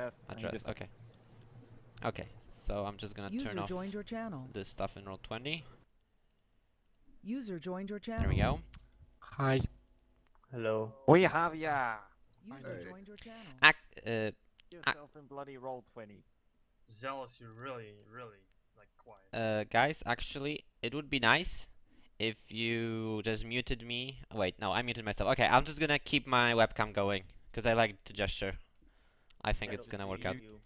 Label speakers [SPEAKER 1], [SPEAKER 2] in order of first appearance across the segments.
[SPEAKER 1] Yes.
[SPEAKER 2] Address. Okay. Okay. So I'm just gonna turn off
[SPEAKER 3] joined your channel.
[SPEAKER 2] this stuff in roll 20.
[SPEAKER 3] User joined your channel.
[SPEAKER 2] There we go.
[SPEAKER 4] Hi.
[SPEAKER 1] Hello. We have ya.
[SPEAKER 3] User joined your channel.
[SPEAKER 1] Yourself in bloody roll 20.
[SPEAKER 5] Xellos, you're really like quiet.
[SPEAKER 2] Guys, actually, it would be nice if you just muted me. Oh, wait, no, I muted myself. Okay, I'm just gonna keep my webcam going because I like to gesture. I think it's gonna work out.
[SPEAKER 1] You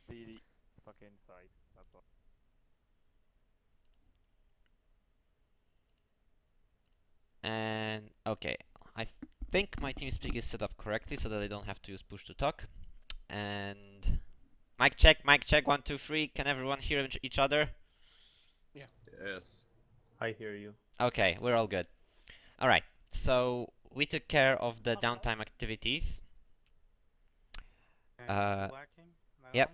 [SPEAKER 1] D.D. fucking side. That's all.
[SPEAKER 2] And okay, I think my TeamSpeak is set up correctly so that I don't have to use push to talk. And mic check, 1, 2, 3. Can everyone hear each other?
[SPEAKER 4] Yeah.
[SPEAKER 6] Yes.
[SPEAKER 1] I hear you.
[SPEAKER 2] Okay, we're all good. All right, so we took care of the downtime activities.
[SPEAKER 7] Working?
[SPEAKER 2] Yep,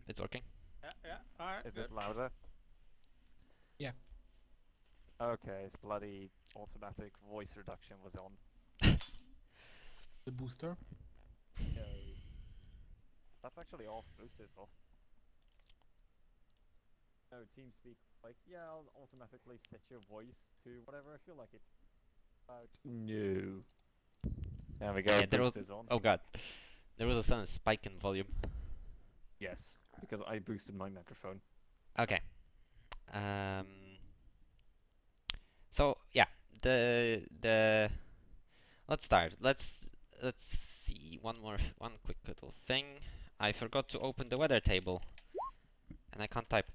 [SPEAKER 2] it's working.
[SPEAKER 7] Yeah, alright.
[SPEAKER 1] Is it louder?
[SPEAKER 4] Yeah.
[SPEAKER 1] Okay, it's bloody automatic voice reduction was on.
[SPEAKER 4] The booster.
[SPEAKER 1] Okay. That's actually off. Booster's off. No, TeamSpeak, like, yeah, I'll automatically set your voice to whatever I feel like it. No. There we go,
[SPEAKER 2] Yeah,
[SPEAKER 1] booster's on.
[SPEAKER 2] Oh god. There was a sudden spike in volume.
[SPEAKER 1] Yes, because I boosted my microphone.
[SPEAKER 2] Okay. So yeah, let's start. Let's see one quick little thing. I forgot to open the weather table, and I can't type.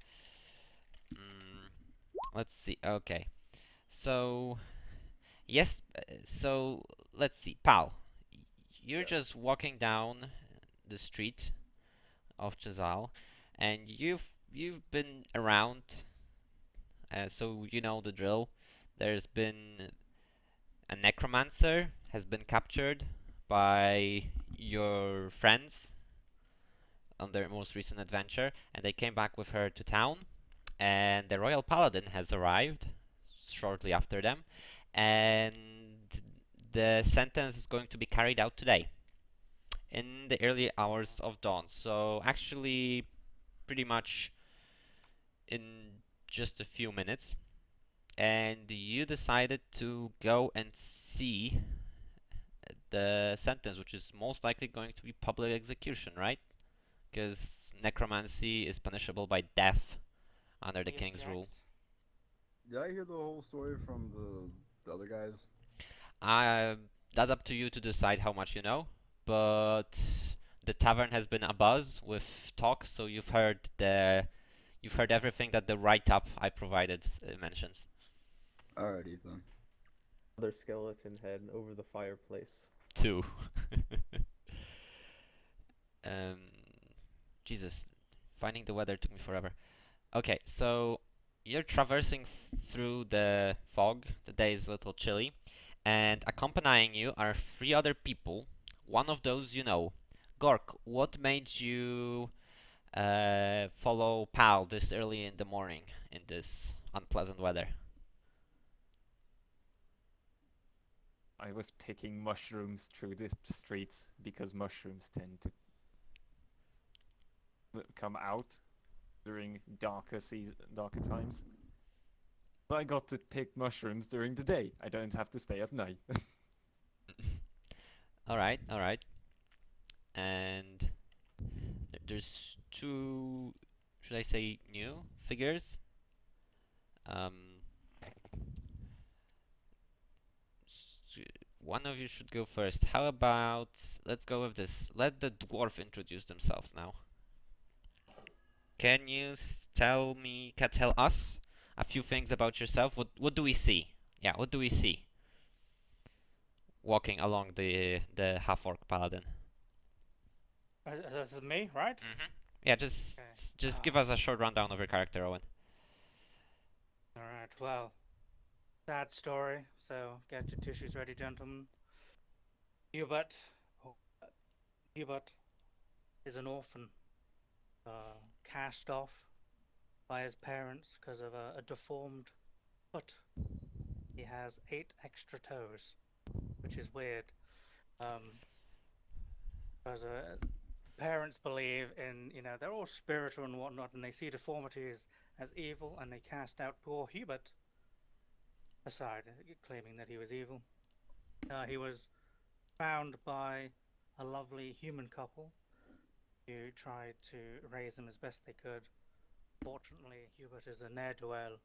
[SPEAKER 2] Let's see. Okay. So yes. So let's see, pal. You're just walking down the street of Chazal, and you've been around, so you know the drill. There's been a necromancer has been captured by your friends on their most recent adventure, and they came back with her to town. And the royal paladin has arrived shortly after them, and the sentence is going to be carried out today in the early hours of dawn. So actually, pretty much in just a few minutes. And you decided to go and see the sentence, which is most likely going to be public execution, right? Because necromancy is punishable by death under the king's rule.
[SPEAKER 6] Did I hear the whole story from the other guys?
[SPEAKER 2] That's up to you to decide how much you know, but the tavern has been abuzz with talk, so you've heard everything that the write-up I provided mentions.
[SPEAKER 6] Alrighty then.
[SPEAKER 8] Another skeleton head over the fireplace.
[SPEAKER 2] 2. Jesus, finding the weather took me forever. Okay, so you're traversing through the fog. The day is a little chilly, and accompanying you are 3 other people. One of those you know. Gork, what made you follow Pal this early in the morning in this unpleasant weather?
[SPEAKER 1] I was picking mushrooms through the streets because mushrooms tend to come out during darker times. But I got to pick mushrooms during the day. I don't have to stay at night.
[SPEAKER 2] Alright. And there's 2, should I say, new figures. One of you should go first. How about, let's go with this. Let the dwarf introduce themselves now. Can you tell us a few things about yourself? What do we see? Yeah, what do we see walking along the half-orc paladin?
[SPEAKER 7] This is me, right?
[SPEAKER 2] Yeah, just give us a short rundown of your character, Owen.
[SPEAKER 7] Alright, well, sad story, so get your tissues ready, gentlemen. Hubert is an orphan, cast off by his parents because of a deformed foot. He has 8 extra toes, which is weird. Because the parents believe in, they're all spiritual and whatnot, and they see deformities as evil, and they cast out poor Hubert aside, claiming that he was evil. He was found by a lovely human couple who tried to raise him as best they could. Fortunately, Hubert is a ne'er-do-well,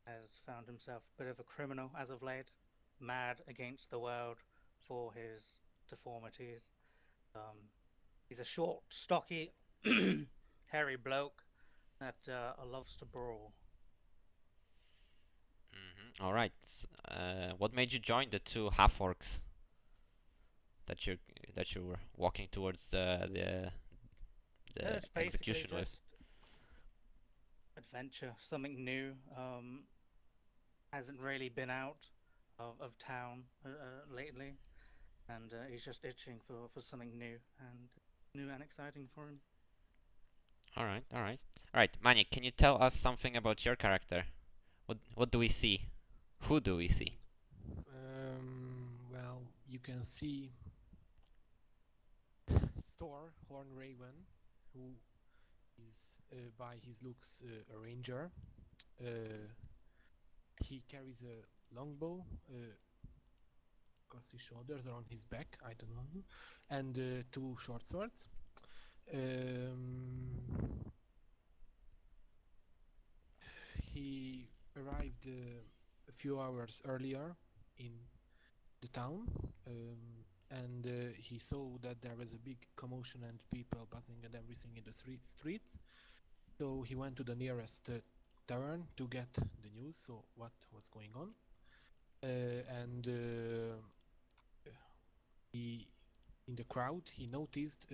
[SPEAKER 7] has found himself a bit of a criminal as of late, mad against the world for his deformities. He's a short, stocky, hairy bloke that loves to brawl.
[SPEAKER 2] All right. What made you join the two half orcs that you were walking towards the
[SPEAKER 7] It's basically
[SPEAKER 2] execution with?
[SPEAKER 7] just adventure, something new. Hasn't really been out of town lately, and he's just itching for something new and exciting for him.
[SPEAKER 2] All right. Manye, can you tell us something about your character? What do we see? Who do we see?
[SPEAKER 4] Well, you can see Thor Horn Raven, who is by his looks a ranger. He carries a longbow across his shoulders or on his back, I don't know, and two short swords. He arrived a few hours earlier in the town, and he saw that there was a big commotion and people buzzing and everything in the streets. So he went to the nearest tavern to get the news, so what was going on. And he, in the crowd, he noticed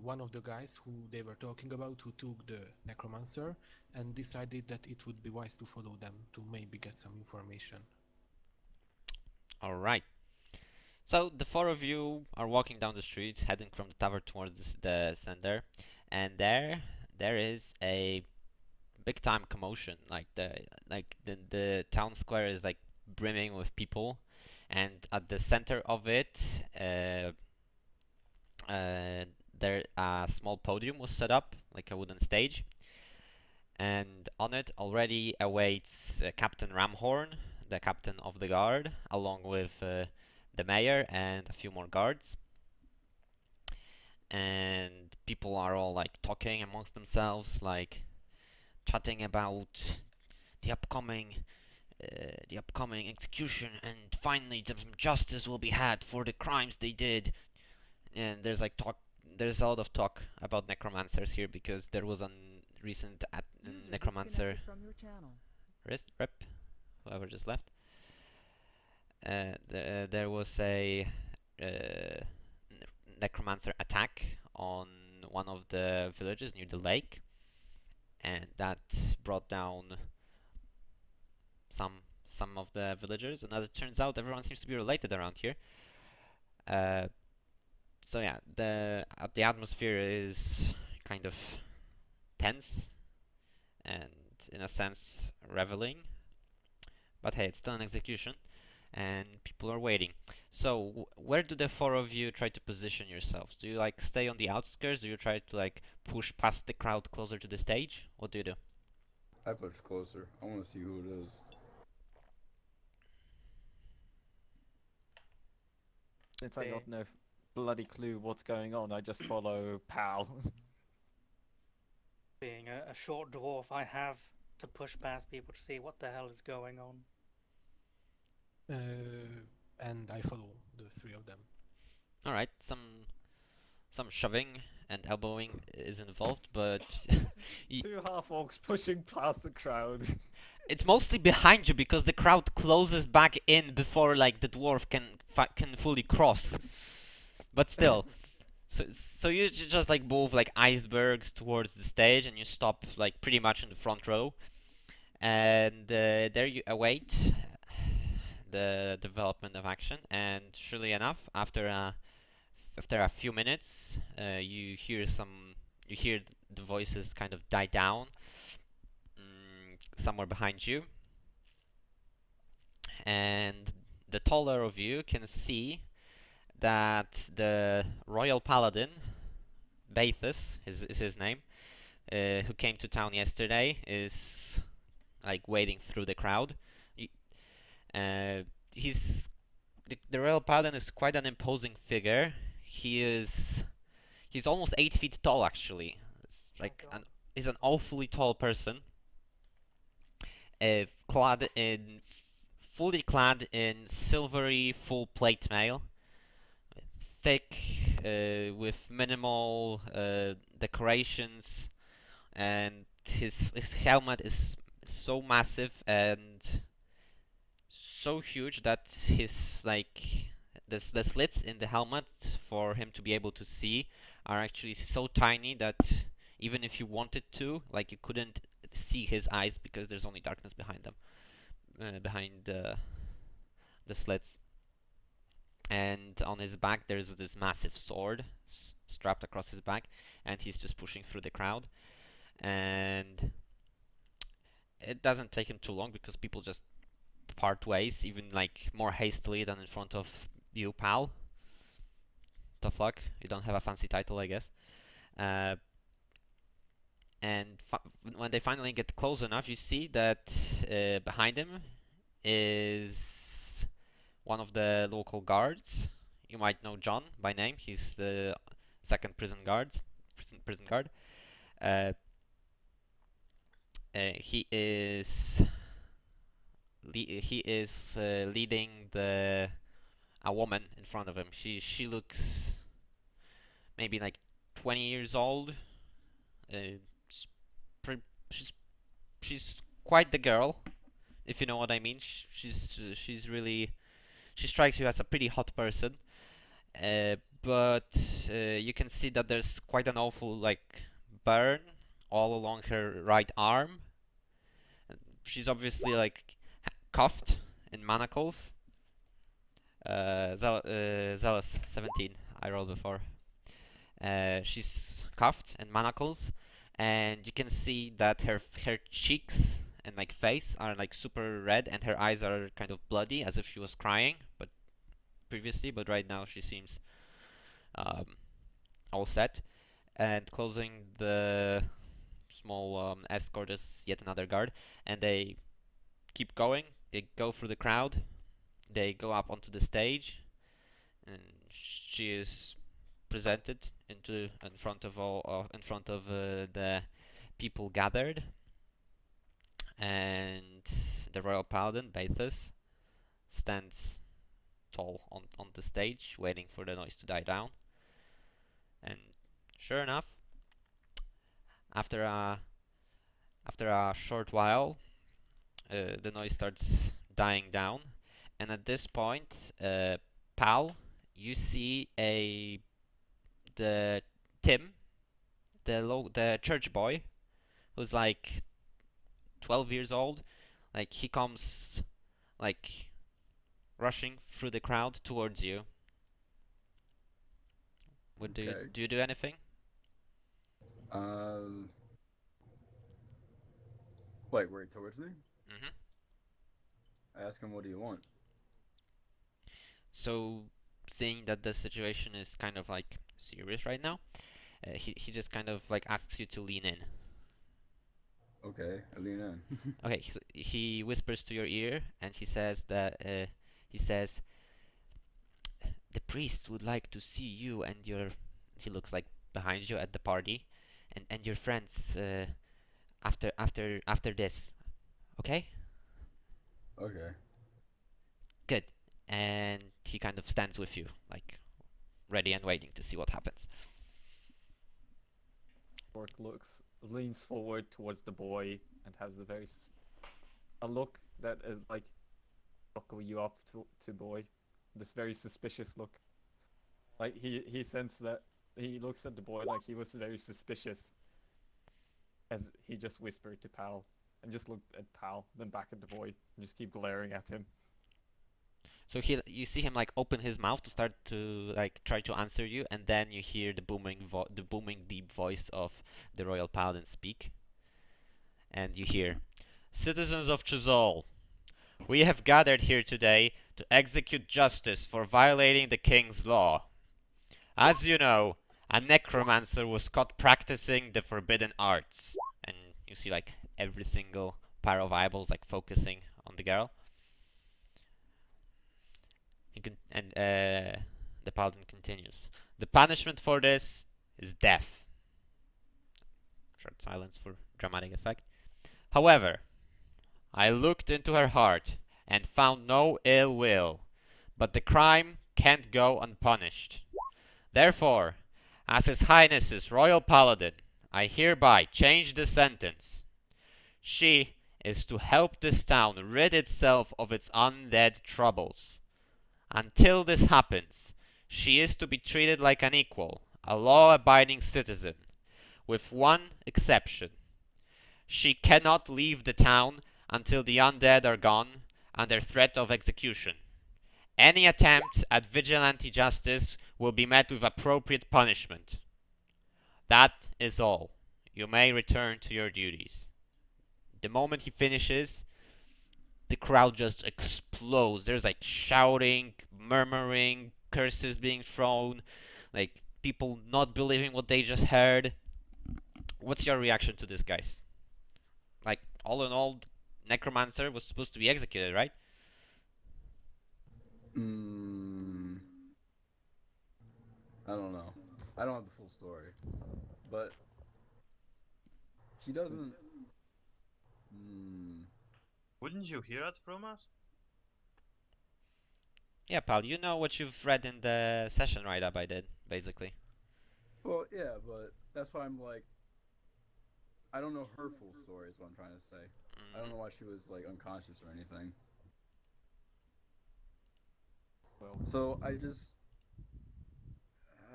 [SPEAKER 4] one of the guys who they were talking about, who took the necromancer, and decided that it would be wise to follow them to maybe get some information.
[SPEAKER 2] All right. So the four of you are walking down the street, heading from the tavern towards the center, and there is a big time commotion. Like the town square is like brimming with people, and at the center of it, there a small podium was set up, like a wooden stage, and on it already awaits Captain Ramhorn, the captain of the guard, along with the mayor and a few more guards. And people are all like talking amongst themselves, like chatting about the upcoming execution, and finally justice will be had for the crimes they did. And there's a lot of talk about necromancers here, because there was a recent necromancer
[SPEAKER 3] from your channel.
[SPEAKER 2] rep, whoever just left. There was a necromancer attack on one of the villages near the lake, and that brought down some of the villagers. And as it turns out, everyone seems to be related around here. So yeah, the atmosphere is kind of tense and, in a sense, reveling. But hey, it's still an execution, and people are waiting. So where do the four of you try to position yourselves? Do you like stay on the outskirts? Do you try to like push past the crowd closer to the stage? What do you do?
[SPEAKER 6] I push closer. I want to see who it is.
[SPEAKER 1] Since I got no bloody clue what's going on, I just follow Pal.
[SPEAKER 7] Being a short dwarf, I have to push past people to see what the hell is going on.
[SPEAKER 4] And I follow the three of them.
[SPEAKER 2] All right, some shoving and elbowing is involved, but
[SPEAKER 1] Two half orcs pushing past the crowd.
[SPEAKER 2] it's mostly behind you because the crowd closes back in before like the dwarf can fully cross. But still, so you just like move like icebergs towards the stage, and you stop like pretty much in the front row, and there you await the development of action. And surely enough, after a few minutes, you hear the voices kind of die down somewhere behind you, and the taller of you can see that the Royal Paladin, Bathus is his name, who came to town yesterday, is like wading through the crowd. Uh, he's the Royal Paladin is quite an imposing figure. He's almost 8 feet tall actually. It's like he's an awfully tall person. Fully clad in silvery full plate mail, thick, with minimal decorations, and his helmet is so massive and so huge that his the slits in the helmet for him to be able to see are actually so tiny that even if you wanted to, like, you couldn't see his eyes because there's only darkness behind them, behind the slits. And on his back there's this massive sword strapped across his back, and he's just pushing through the crowd. And it doesn't take him too long because people just part ways, even like more hastily than in front of you, pal. Tough luck, you don't have a fancy title, I guess. And when they finally get close enough, you see that behind him is one of the local guards. You might know John by name. He's the second prison guard. He is leading a woman in front of him. She looks maybe like 20 years old. She's quite the girl, if you know what I mean. She's really, she strikes you as a pretty hot person. But you can see that there's quite an awful like burn all along her right arm. She's obviously like cuffed in manacles. Xellos 17. I rolled before. She's cuffed in manacles, and you can see that her cheeks and like face are like super red, and her eyes are kind of bloody, as if she was crying, but previously. But right now she seems all set. And closing the small escort is yet another guard, and they keep going. They go through the crowd. They go up onto the stage, and she is presented in front of the people gathered. And the Royal Paladin, Bathus, stands tall on the stage, waiting for the noise to die down. And sure enough, after a short while, the noise starts dying down, and at this point, Pal, you see Tim, the church boy, who's like 12 years old. Like, he comes like rushing through the crowd towards you. Do you do anything?
[SPEAKER 6] Wait, towards me?
[SPEAKER 2] Mm-hmm.
[SPEAKER 6] I ask him, what do you want?
[SPEAKER 2] So, seeing that the situation is kind of like serious right now, he just kind of like asks you to lean in.
[SPEAKER 6] Okay, I lean in.
[SPEAKER 2] Okay, he whispers to your ear, and he says the priest would like to see you and your, he looks like behind you at the party, and your friends after this. Okay?
[SPEAKER 6] Okay.
[SPEAKER 2] Good. And he kind of stands with you, like ready and waiting to see what happens.
[SPEAKER 1] Orc leans forward towards the boy and has a look that is like, buckle you up to boy. This very suspicious look. Like he sensed that, he looks at the boy like he was very suspicious as he just whispered to Pal, and just looked at Pal, then back at the boy, and just keep glaring at him.
[SPEAKER 2] So you see him like open his mouth to start to like try to answer you, and then you hear the booming deep voice of the Royal Paladin speak, and you hear, "Citizens of Chazal, we have gathered here today to execute justice for violating the king's law. As you know, a necromancer was caught practicing the forbidden arts. And you see like every single pair of eyeballs like focusing on the girl. The paladin continues. The punishment for this is death. Short silence for dramatic effect. However, I looked into her heart and found no ill will, but the crime can't go unpunished. Therefore, as His Highness's Royal Paladin, I hereby change the sentence. She is to help this town rid itself of its undead troubles. Until this happens, she is to be treated like an equal, a law-abiding citizen, with one exception. She cannot leave the town until the undead are gone under threat of execution. Any attempt at vigilante justice will be met with appropriate punishment. That is all. You may return to your duties. The moment he finishes, the crowd just explodes. There's like shouting, murmuring, curses being thrown, like people not believing what they just heard. What's your reaction to this, guys? Like, all in all, Necromancer was supposed to be executed, right?
[SPEAKER 6] I don't know. I don't have the full story, but she doesn't.
[SPEAKER 5] Wouldn't you hear it from us?
[SPEAKER 2] Yeah, pal, you know what you've read in the session write-up I did, basically.
[SPEAKER 6] Well, yeah, but that's why I'm like, I don't know her full story is what I'm trying to say. I don't know why she was like unconscious or anything.
[SPEAKER 1] Well,
[SPEAKER 6] so I just,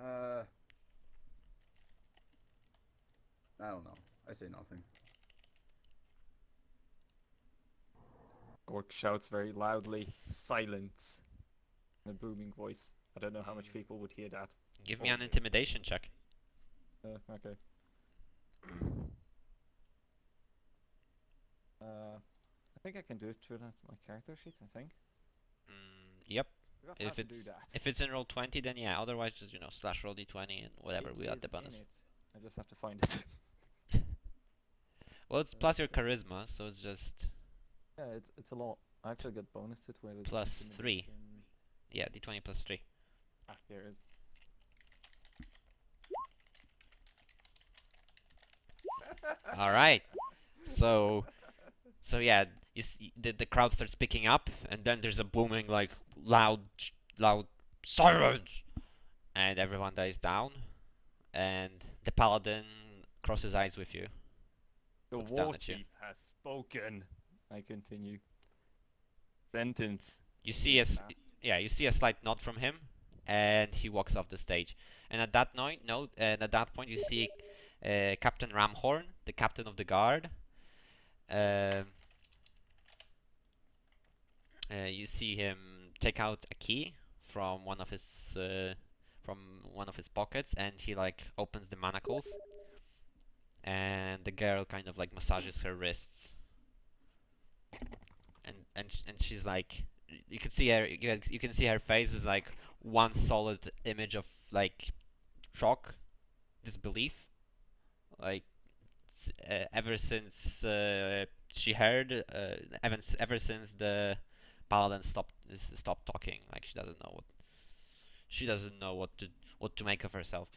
[SPEAKER 6] I don't know. I say nothing.
[SPEAKER 1] Orc shouts very loudly, "Silence!" in a booming voice. I don't know how much people would hear that.
[SPEAKER 2] Give me an intimidation check.
[SPEAKER 1] Okay. I think I can do it through my character sheet, I think.
[SPEAKER 2] Yep.
[SPEAKER 1] We don't have
[SPEAKER 2] If
[SPEAKER 1] to
[SPEAKER 2] it's
[SPEAKER 1] do that.
[SPEAKER 2] if it's in roll 20, then yeah. Otherwise, just slash roll d20 and whatever. We got the bonus.
[SPEAKER 1] I just have to find it.
[SPEAKER 2] Well, it's plus your charisma, so it's just
[SPEAKER 1] Yeah, it's a lot. I actually get bonus to it where it's
[SPEAKER 2] plus 3.
[SPEAKER 1] intimidation.
[SPEAKER 2] Yeah, d20 plus 3.
[SPEAKER 1] Ah, here it is.
[SPEAKER 2] All right. So yeah, you see the crowd starts picking up, and then there's a booming like loud silence, and everyone dies down, and the paladin crosses eyes with you.
[SPEAKER 1] The
[SPEAKER 2] Looks down
[SPEAKER 1] war
[SPEAKER 2] at you.
[SPEAKER 1] chief has spoken. I continue. Sentence.
[SPEAKER 2] You see you see a slight nod from him, and he walks off the stage. And at that point, you see Captain Ramhorn, the captain of the guard. You see him take out a key from one of his pockets, and he like opens the manacles, and the girl kind of like massages her wrists, and she's like, you can see her, you can see her face is like one solid image of like shock, disbelief, like ever since she heard, ever since the paladin stopped talking, like she doesn't know what to make of herself.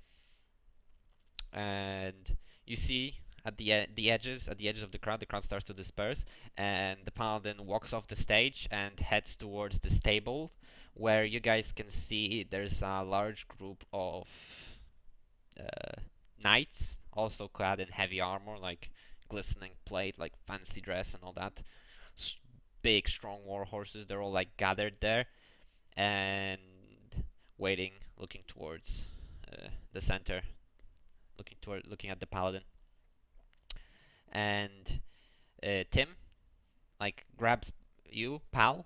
[SPEAKER 2] And you see at the edges of the crowd starts to disperse, and the paladin walks off the stage and heads towards the stable, where you guys can see there's a large group of knights, also clad in heavy armor, like glistening plate, like fancy dress and all that. Big, strong war horses. They're all like gathered there and waiting, looking towards the center, looking at the paladin. And Tim like grabs you, pal,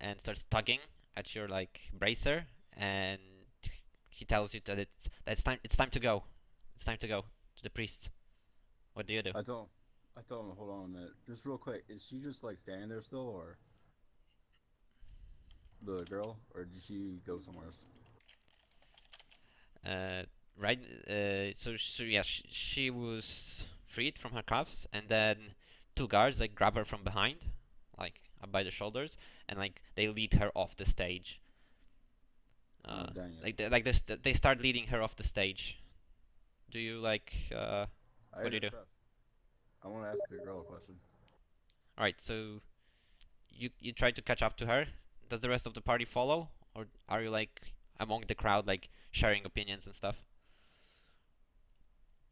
[SPEAKER 2] and starts tugging at your like bracer, and he tells you that it's time to go. It's time to go to the priest. What do you do?
[SPEAKER 6] I tell him hold on a minute. Just real quick, is she just like standing there still, or? the girl, or did she go somewhere else?
[SPEAKER 2] Right. So yeah, she was freed from her cuffs, and then two guards like grab her from behind, like up by the shoulders, and like they lead her off the stage.
[SPEAKER 6] Oh, dang it.
[SPEAKER 2] They start leading her off the stage. Do you like what do you do?
[SPEAKER 6] I want to ask the girl a question.
[SPEAKER 2] All right, so you try to catch up to her. Does the rest of the party follow, or are you like among the crowd, like sharing opinions and stuff?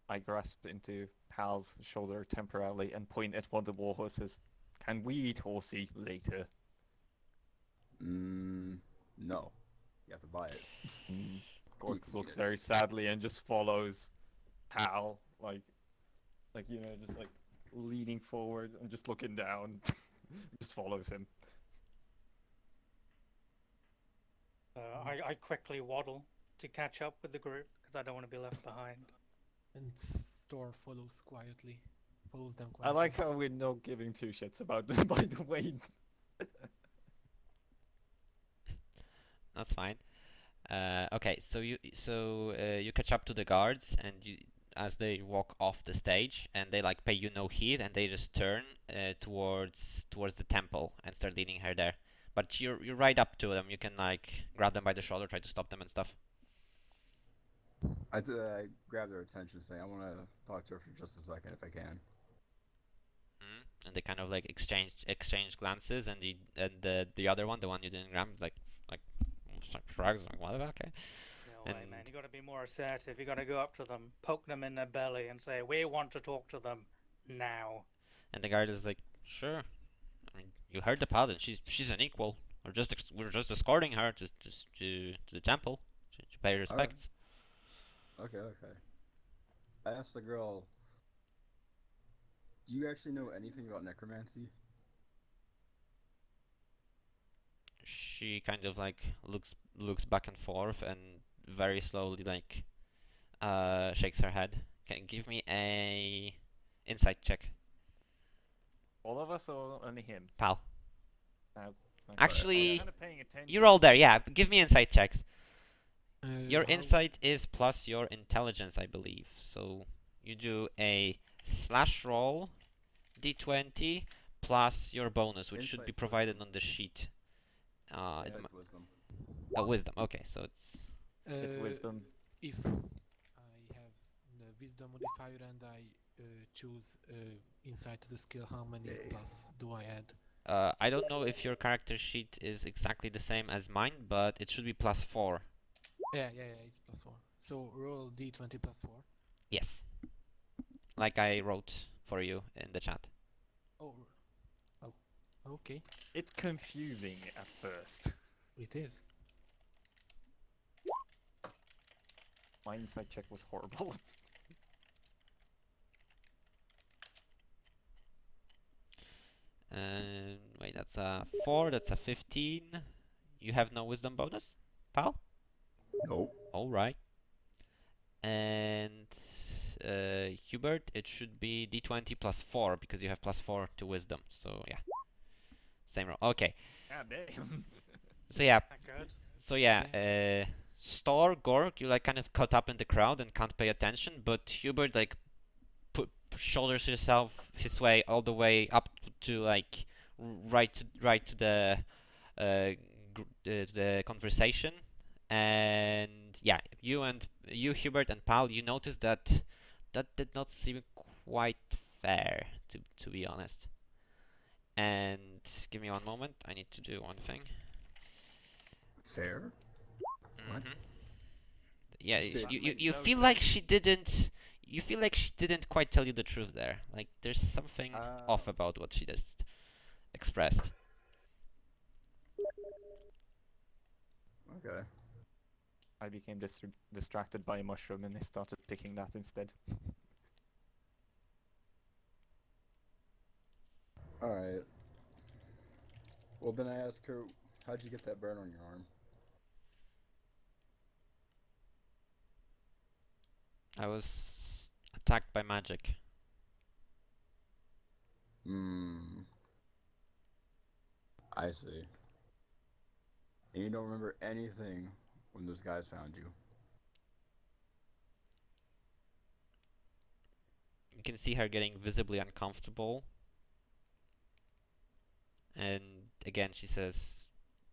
[SPEAKER 1] I grasp into Pal's shoulder temporarily and point at one of the war horses. Can we eat horsey later?
[SPEAKER 6] No. You have to buy it.
[SPEAKER 1] Gork
[SPEAKER 6] can
[SPEAKER 1] looks
[SPEAKER 6] get it.
[SPEAKER 1] very sadly and just follows Pal, like just like leaning forward and just looking down. Just follows him.
[SPEAKER 7] I quickly waddle to catch up with the group because I don't want to be left behind.
[SPEAKER 4] And Store follows them quietly.
[SPEAKER 1] I like how we're not giving two shits about them, by the way.
[SPEAKER 2] That's fine. Okay, so you catch up to the guards, and as they walk off the stage, and they like pay you no heed, and they just turn towards the temple and start leading her there. But you're right up to them. You can like grab them by the shoulder, try to stop them and stuff.
[SPEAKER 6] I grab their attention, saying, "I want to talk to her for just a second, if I can."
[SPEAKER 2] And they kind of like exchange glances, and the other one, the one you didn't grab, like shrugs, like whatever. Okay.
[SPEAKER 7] No way, man. You got to be more assertive. You got to go up to them, poke them in their belly, and say, "We want to talk to them now."
[SPEAKER 2] And the guard is like, "Sure. I mean, you heard the paladin. She's an equal. We're just escorting her to the temple to pay respects."
[SPEAKER 6] Okay. I asked the girl, "Do you actually know anything about necromancy?"
[SPEAKER 2] She kind of like looks back and forth and very slowly like shakes her head. Can you give me a insight check,
[SPEAKER 1] All of us or only him?
[SPEAKER 2] pal?
[SPEAKER 1] Okay.
[SPEAKER 2] Actually,
[SPEAKER 1] I'm kinda paying attention.
[SPEAKER 2] you're all there. Yeah, give me insight checks. Your
[SPEAKER 4] How-
[SPEAKER 2] insight is plus your intelligence, I believe. So you do a slash roll, d20 plus your bonus, which should be
[SPEAKER 6] Insight's
[SPEAKER 2] provided
[SPEAKER 6] wisdom.
[SPEAKER 2] on the sheet.
[SPEAKER 6] Insight's wisdom.
[SPEAKER 2] Wisdom. Okay, so
[SPEAKER 1] It's wisdom.
[SPEAKER 4] If I have the wisdom modifier and I choose insight as a skill, how many plus do I add?
[SPEAKER 2] I don't know if your character sheet is exactly the same as mine, but it should be plus 4.
[SPEAKER 4] Yeah, it's plus 4. So roll d20 plus 4.
[SPEAKER 2] Yes. Like I wrote for you in the chat.
[SPEAKER 4] Oh, okay.
[SPEAKER 1] It's confusing at first.
[SPEAKER 4] It is.
[SPEAKER 1] My insight check was horrible.
[SPEAKER 2] Wait, that's a 4, that's a 15. You have no wisdom bonus, pal?
[SPEAKER 6] Nope.
[SPEAKER 2] Alright. And Hubert, it should be d20 plus 4 because you have plus 4 to wisdom. So yeah, same roll. Okay.
[SPEAKER 1] God damn.
[SPEAKER 2] So yeah,
[SPEAKER 7] That good?
[SPEAKER 2] so yeah, Stor, Gork, you like kind of caught up in the crowd and can't pay attention, but Hubert like shoulders his way all the way up to like right to the conversation, and yeah, you Hubert and Pal, you notice that did not seem quite fair, to be honest. And give me one moment, I need to do one thing.
[SPEAKER 6] Fair? What?
[SPEAKER 2] Yeah,
[SPEAKER 6] Shit.
[SPEAKER 2] you
[SPEAKER 1] Makes no
[SPEAKER 2] feel like
[SPEAKER 1] sense.
[SPEAKER 2] she didn't. You feel like she didn't quite tell you the truth there. Like there's something off about what she just expressed.
[SPEAKER 6] Okay.
[SPEAKER 1] I became distracted by a mushroom and I started picking that instead.
[SPEAKER 6] Alright. Well, then I ask her, how'd you get that burn on your arm?
[SPEAKER 2] I was attacked by magic.
[SPEAKER 6] I see. And you don't remember anything when those guys found you.
[SPEAKER 2] You can see her getting visibly uncomfortable. And again, she says,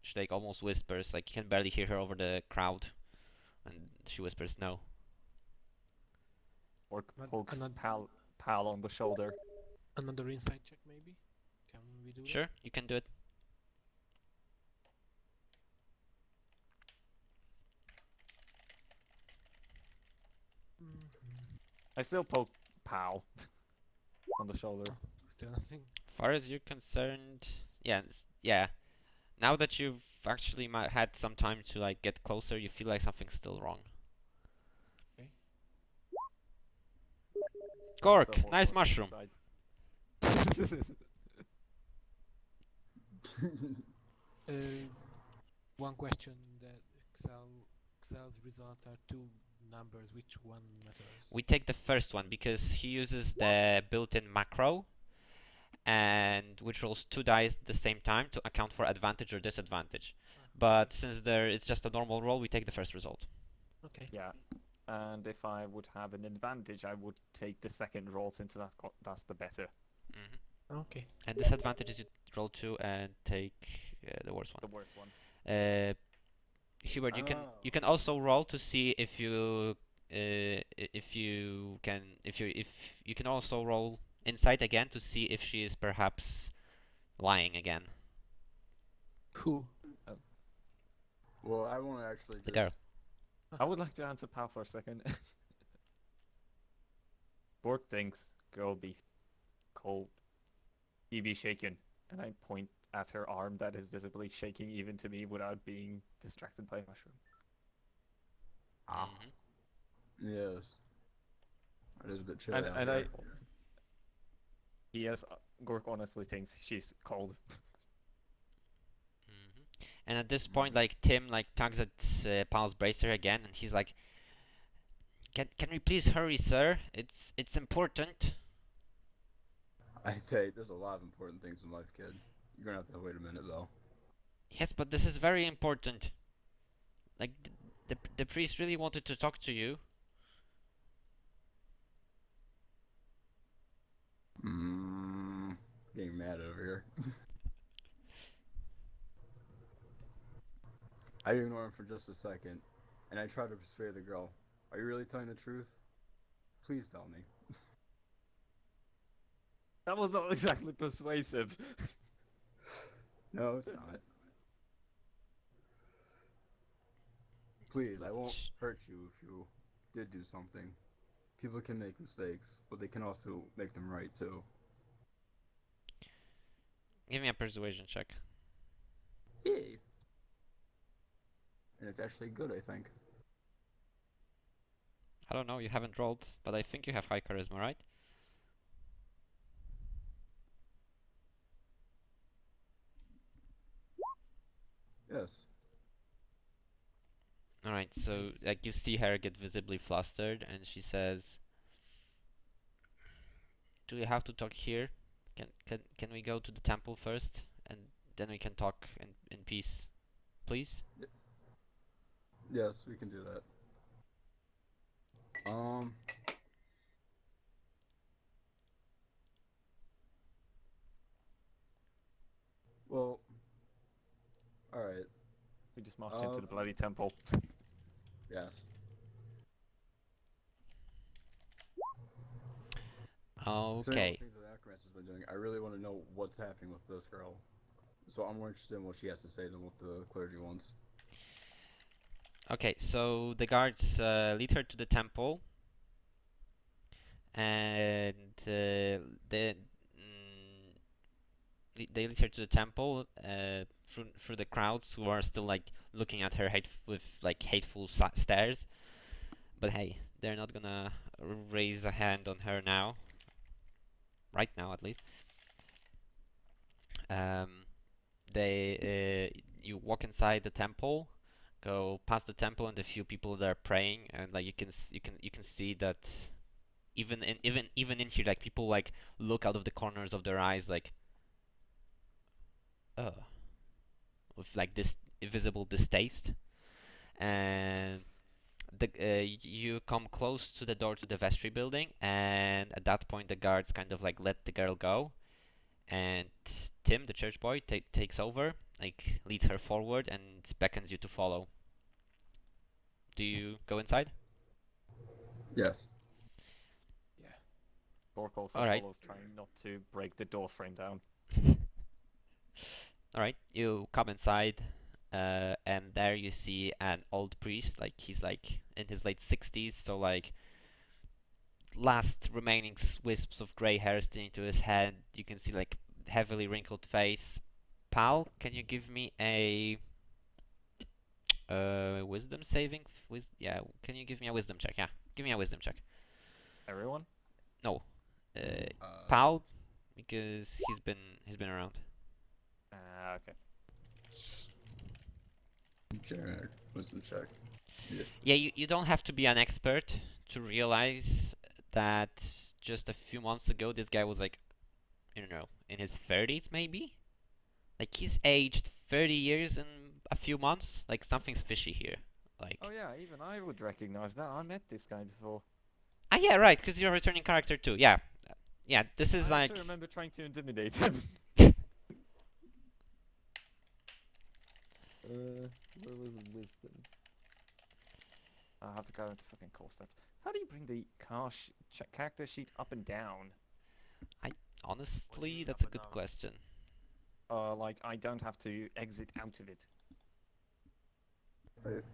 [SPEAKER 2] she like almost whispers, like you can barely hear her over the crowd. And she whispers, no.
[SPEAKER 1] Or
[SPEAKER 4] Another-
[SPEAKER 1] pokes
[SPEAKER 4] another-
[SPEAKER 1] pal on the shoulder.
[SPEAKER 4] Another insight check, maybe? Can we do that?
[SPEAKER 2] Sure, you can do it.
[SPEAKER 1] I still poke pal on the shoulder.
[SPEAKER 4] Still nothing.
[SPEAKER 2] Far as you're concerned, yeah, yeah. Now that you've actually had some time to like get closer, you feel like something's still wrong.
[SPEAKER 4] Okay.
[SPEAKER 2] Gork,
[SPEAKER 1] Still
[SPEAKER 2] nice
[SPEAKER 1] more
[SPEAKER 2] mushroom.
[SPEAKER 1] inside.
[SPEAKER 4] One question that Excel's results are two numbers. Which one matters?
[SPEAKER 2] We take the first one because he uses the built-in macro, and which rolls 2 dice at the same time to account for advantage or disadvantage. But since it's just a normal roll, we take the first result.
[SPEAKER 4] Okay.
[SPEAKER 1] Yeah. And if I would have an advantage, I would take the second roll since that's the better.
[SPEAKER 4] Okay.
[SPEAKER 2] And disadvantage is you roll 2 and take the worst one.
[SPEAKER 1] The worst one.
[SPEAKER 2] Hubert, you can also roll to see if you can also roll insight again to see if she is perhaps lying again.
[SPEAKER 4] Who?
[SPEAKER 6] Well, I want to actually just...
[SPEAKER 2] The girl.
[SPEAKER 1] I would like to answer pal for a second. Bork thinks girl be cold. He be shaken. And I point at her arm that is visibly shaking even to me without being distracted by a mushroom.
[SPEAKER 6] Yes. It is a bit chilly out
[SPEAKER 1] And
[SPEAKER 6] here.
[SPEAKER 1] Yes, Gork honestly thinks she's cold.
[SPEAKER 2] And at this point, like Tim like tugs at Pal's bracer again, and he's like, "Can we please hurry, sir? It's important."
[SPEAKER 6] I say, there's a lot of important things in life, kid. You're gonna have to wait a minute, though.
[SPEAKER 2] Yes, but this is very important. Like the priest really wanted to talk to you.
[SPEAKER 6] Getting mad over here. I ignore him for just a second, and I try to persuade the girl. Are you really telling the truth? Please tell me.
[SPEAKER 1] That was not exactly persuasive.
[SPEAKER 6] No, it's not. Please, I won't hurt you if you did do something. People can make mistakes, but they can also make them right, too.
[SPEAKER 2] Give me a persuasion check.
[SPEAKER 6] Yay! And it's actually good, I think.
[SPEAKER 2] I don't know, you haven't rolled, but I think you have high charisma, right?
[SPEAKER 6] Yes.
[SPEAKER 2] Alright, so
[SPEAKER 4] Nice.
[SPEAKER 2] like you see her get visibly flustered, and she says, "Do we have to talk here? Can we go to the temple first, and then we can talk in peace, please?"
[SPEAKER 6] Yes, we can do that. Well, alright.
[SPEAKER 1] We just marched into the bloody temple.
[SPEAKER 6] Yes.
[SPEAKER 2] Okay.
[SPEAKER 6] Things that Acromancer's been doing, I really want to know what's happening with this girl. So I'm more interested in what she has to say than what the clergy wants.
[SPEAKER 2] Okay, so the guards lead her to the temple, and they lead her to the temple through the crowds who are still like looking at her with like hateful stares. But hey, they're not gonna raise a hand on her now. Right now, at least. You walk inside the temple, go past the temple and a few people that are praying, and like you can see that even in here, like people like look out of the corners of their eyes, like with like this visible distaste, and you come close to the door to the vestry building, and at that point the guards kind of like let the girl go, and Tim, the church boy, takes over, like leads her forward and beckons you to follow. Do you go inside?
[SPEAKER 6] Yes.
[SPEAKER 4] Yeah.
[SPEAKER 1] Gork also
[SPEAKER 2] Alright.
[SPEAKER 1] follows, trying not to break the door frame down.
[SPEAKER 2] Alright, you come inside, and there you see an old priest, like he's like in his late 60s, so like last remaining wisps of grey hair sticking to his head. You can see like heavily wrinkled face. Pal, can you give me a wisdom saving? Yeah, can you give me a wisdom check? Yeah, give me a wisdom check.
[SPEAKER 1] Everyone?
[SPEAKER 2] No, Pal, because he's been around.
[SPEAKER 1] Okay.
[SPEAKER 6] Generic wisdom check.
[SPEAKER 2] Yeah, you don't have to be an expert to realize that just a few months ago this guy was like, I don't know, in his 30s maybe? Like he's aged 30 years in a few months? Like something's fishy here. Like
[SPEAKER 1] Oh yeah, even I would recognize that. I met this guy before.
[SPEAKER 2] ah yeah, right, because you're a returning character too. Yeah. Yeah, this is
[SPEAKER 1] I
[SPEAKER 2] like
[SPEAKER 1] actually remember trying to intimidate him. Where was wisdom? I have to go into fucking core stats. How do you bring the character sheet up and down?
[SPEAKER 2] honestly,
[SPEAKER 5] mean
[SPEAKER 2] that's a
[SPEAKER 5] up and
[SPEAKER 2] good
[SPEAKER 5] down?
[SPEAKER 2] question.
[SPEAKER 1] Like I don't have to exit out of it.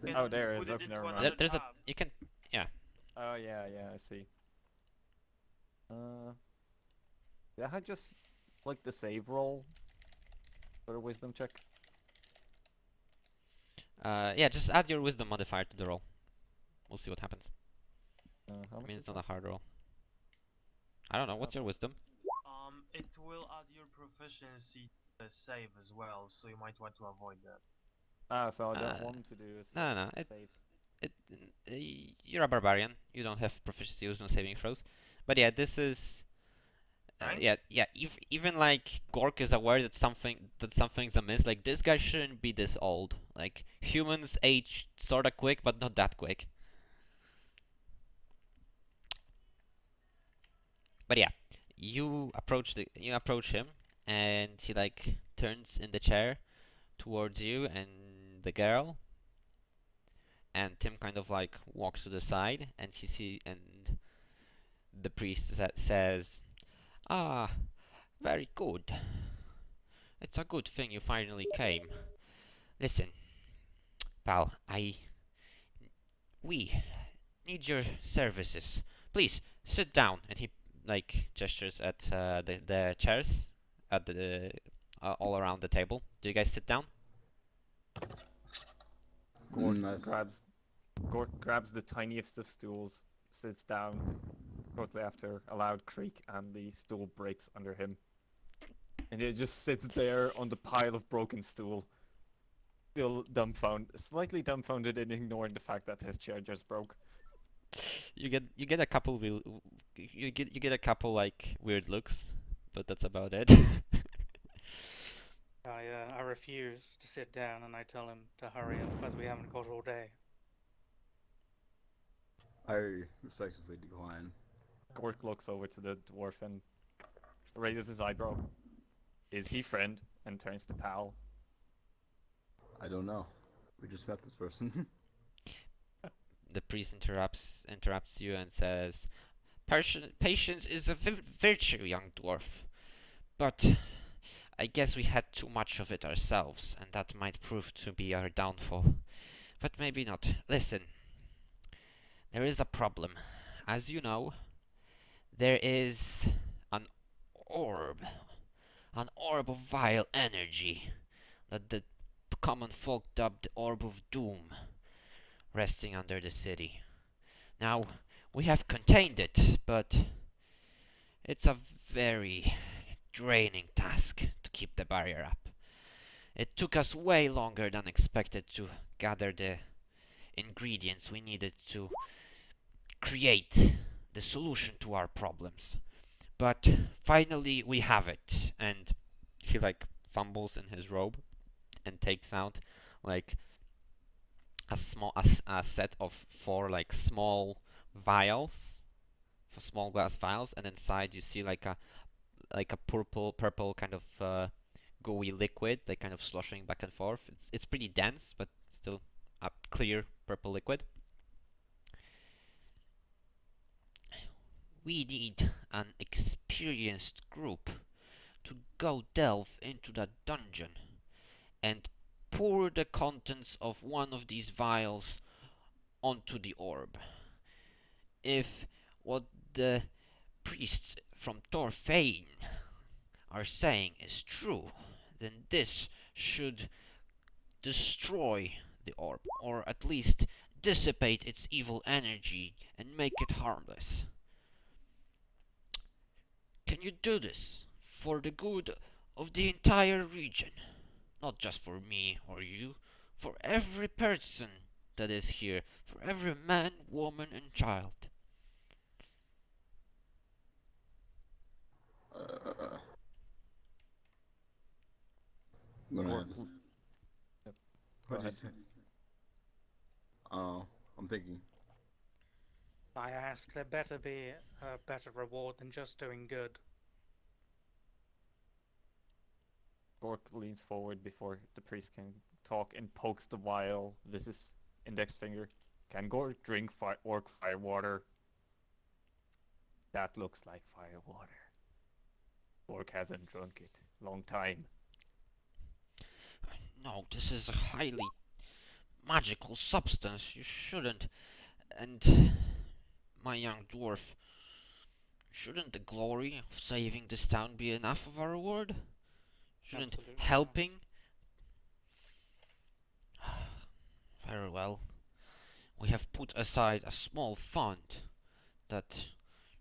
[SPEAKER 5] Can
[SPEAKER 1] Oh,
[SPEAKER 5] you
[SPEAKER 1] there it
[SPEAKER 5] put
[SPEAKER 1] is.
[SPEAKER 5] it
[SPEAKER 1] Oh,
[SPEAKER 5] into
[SPEAKER 1] never mind.
[SPEAKER 5] another
[SPEAKER 2] There's a
[SPEAKER 5] tab?
[SPEAKER 2] you can
[SPEAKER 1] Oh yeah, I see. Yeah, I just like the save roll for a wisdom check.
[SPEAKER 2] yeah, just add your wisdom modifier to the roll. We'll see what happens.
[SPEAKER 1] How
[SPEAKER 2] I
[SPEAKER 1] much
[SPEAKER 2] mean,
[SPEAKER 1] is
[SPEAKER 2] it's not
[SPEAKER 1] that?
[SPEAKER 2] a hard roll. I don't know. What's your wisdom?
[SPEAKER 5] It will add your proficiency to the save as well, so you might want to avoid that.
[SPEAKER 1] Ah, so I don't
[SPEAKER 2] Uh,
[SPEAKER 1] want to do a
[SPEAKER 2] no, it-
[SPEAKER 1] saves.
[SPEAKER 2] You're a barbarian. You don't have proficiency wisdom saving throws. But yeah, this is
[SPEAKER 5] Thanks.
[SPEAKER 2] yeah. Even like Gork is aware that something's amiss. Like this guy shouldn't be this old. Like humans age sorta quick, but not that quick. But yeah, you approach him, and he like turns in the chair towards you and the girl, and Tim kind of like walks to the side, and the priest says, "Ah, very good. It's a good thing you finally came. Listen, pal, we need your services. Please sit down." And he like gestures at the chairs at the all around the table. Do you guys sit down?
[SPEAKER 1] Gort
[SPEAKER 6] Nice.
[SPEAKER 1] grabs the tiniest of stools, sits down shortly after a loud creak, and the stool breaks under him. And he just sits there on the pile of broken stool, still slightly dumbfounded and ignoring the fact that his chair just broke.
[SPEAKER 2] You get a couple you get a couple like weird looks, but that's about it.
[SPEAKER 7] I refuse to sit down, and I tell him to hurry up because we haven't got all day.
[SPEAKER 6] I respectfully decline.
[SPEAKER 1] Gork looks over to the dwarf and raises his eyebrow. Is he friend? And turns to Pal.
[SPEAKER 6] I don't know. We just met this person.
[SPEAKER 2] The priest interrupts you and says, Patience is a virtue, young dwarf. But I guess we had too much of it ourselves, and that might prove to be our downfall. But maybe not. Listen, there is a problem. As you know, there is an orb of vile energy that the common folk dubbed the Orb of Doom, resting under the city. Now, we have contained it, but it's a very draining task to keep the barrier up. It took us way longer than expected to gather the ingredients we needed to create the solution to our problems. But finally we have it. And he like fumbles in his robe and takes out like a set of 4 like small vials, for small glass vials, and inside you see like a purple kind of gooey liquid, like kind of sloshing back and forth. It's pretty dense, but still a clear purple liquid. We need an experienced group to go delve into that dungeon and pour the contents of one of these vials onto the orb. If what the priests from Torfain are saying is true, then this should destroy the orb, or at least dissipate its evil energy and make it harmless. Can you do this for the good of the entire region? Not just for me or you, for every person that is here, for every man, woman, and child.
[SPEAKER 6] I'm gonna
[SPEAKER 1] Or-
[SPEAKER 6] just.
[SPEAKER 1] Yep.
[SPEAKER 6] What'd you
[SPEAKER 1] ahead.
[SPEAKER 6] say? Oh, I'm thinking.
[SPEAKER 7] I ask there better be a better reward than just doing good.
[SPEAKER 1] Gork leans forward before the priest can talk and pokes the vial with his index finger. Can Gork drink orc fire water? That looks like fire water. Gork hasn't drunk it. Long time.
[SPEAKER 2] No, this is a highly magical substance. You shouldn't. And my young dwarf, shouldn't the glory of saving this town be enough of a reward? Shouldn't
[SPEAKER 7] Absolutely not.
[SPEAKER 2] helping? Very well. We have put aside a small fund that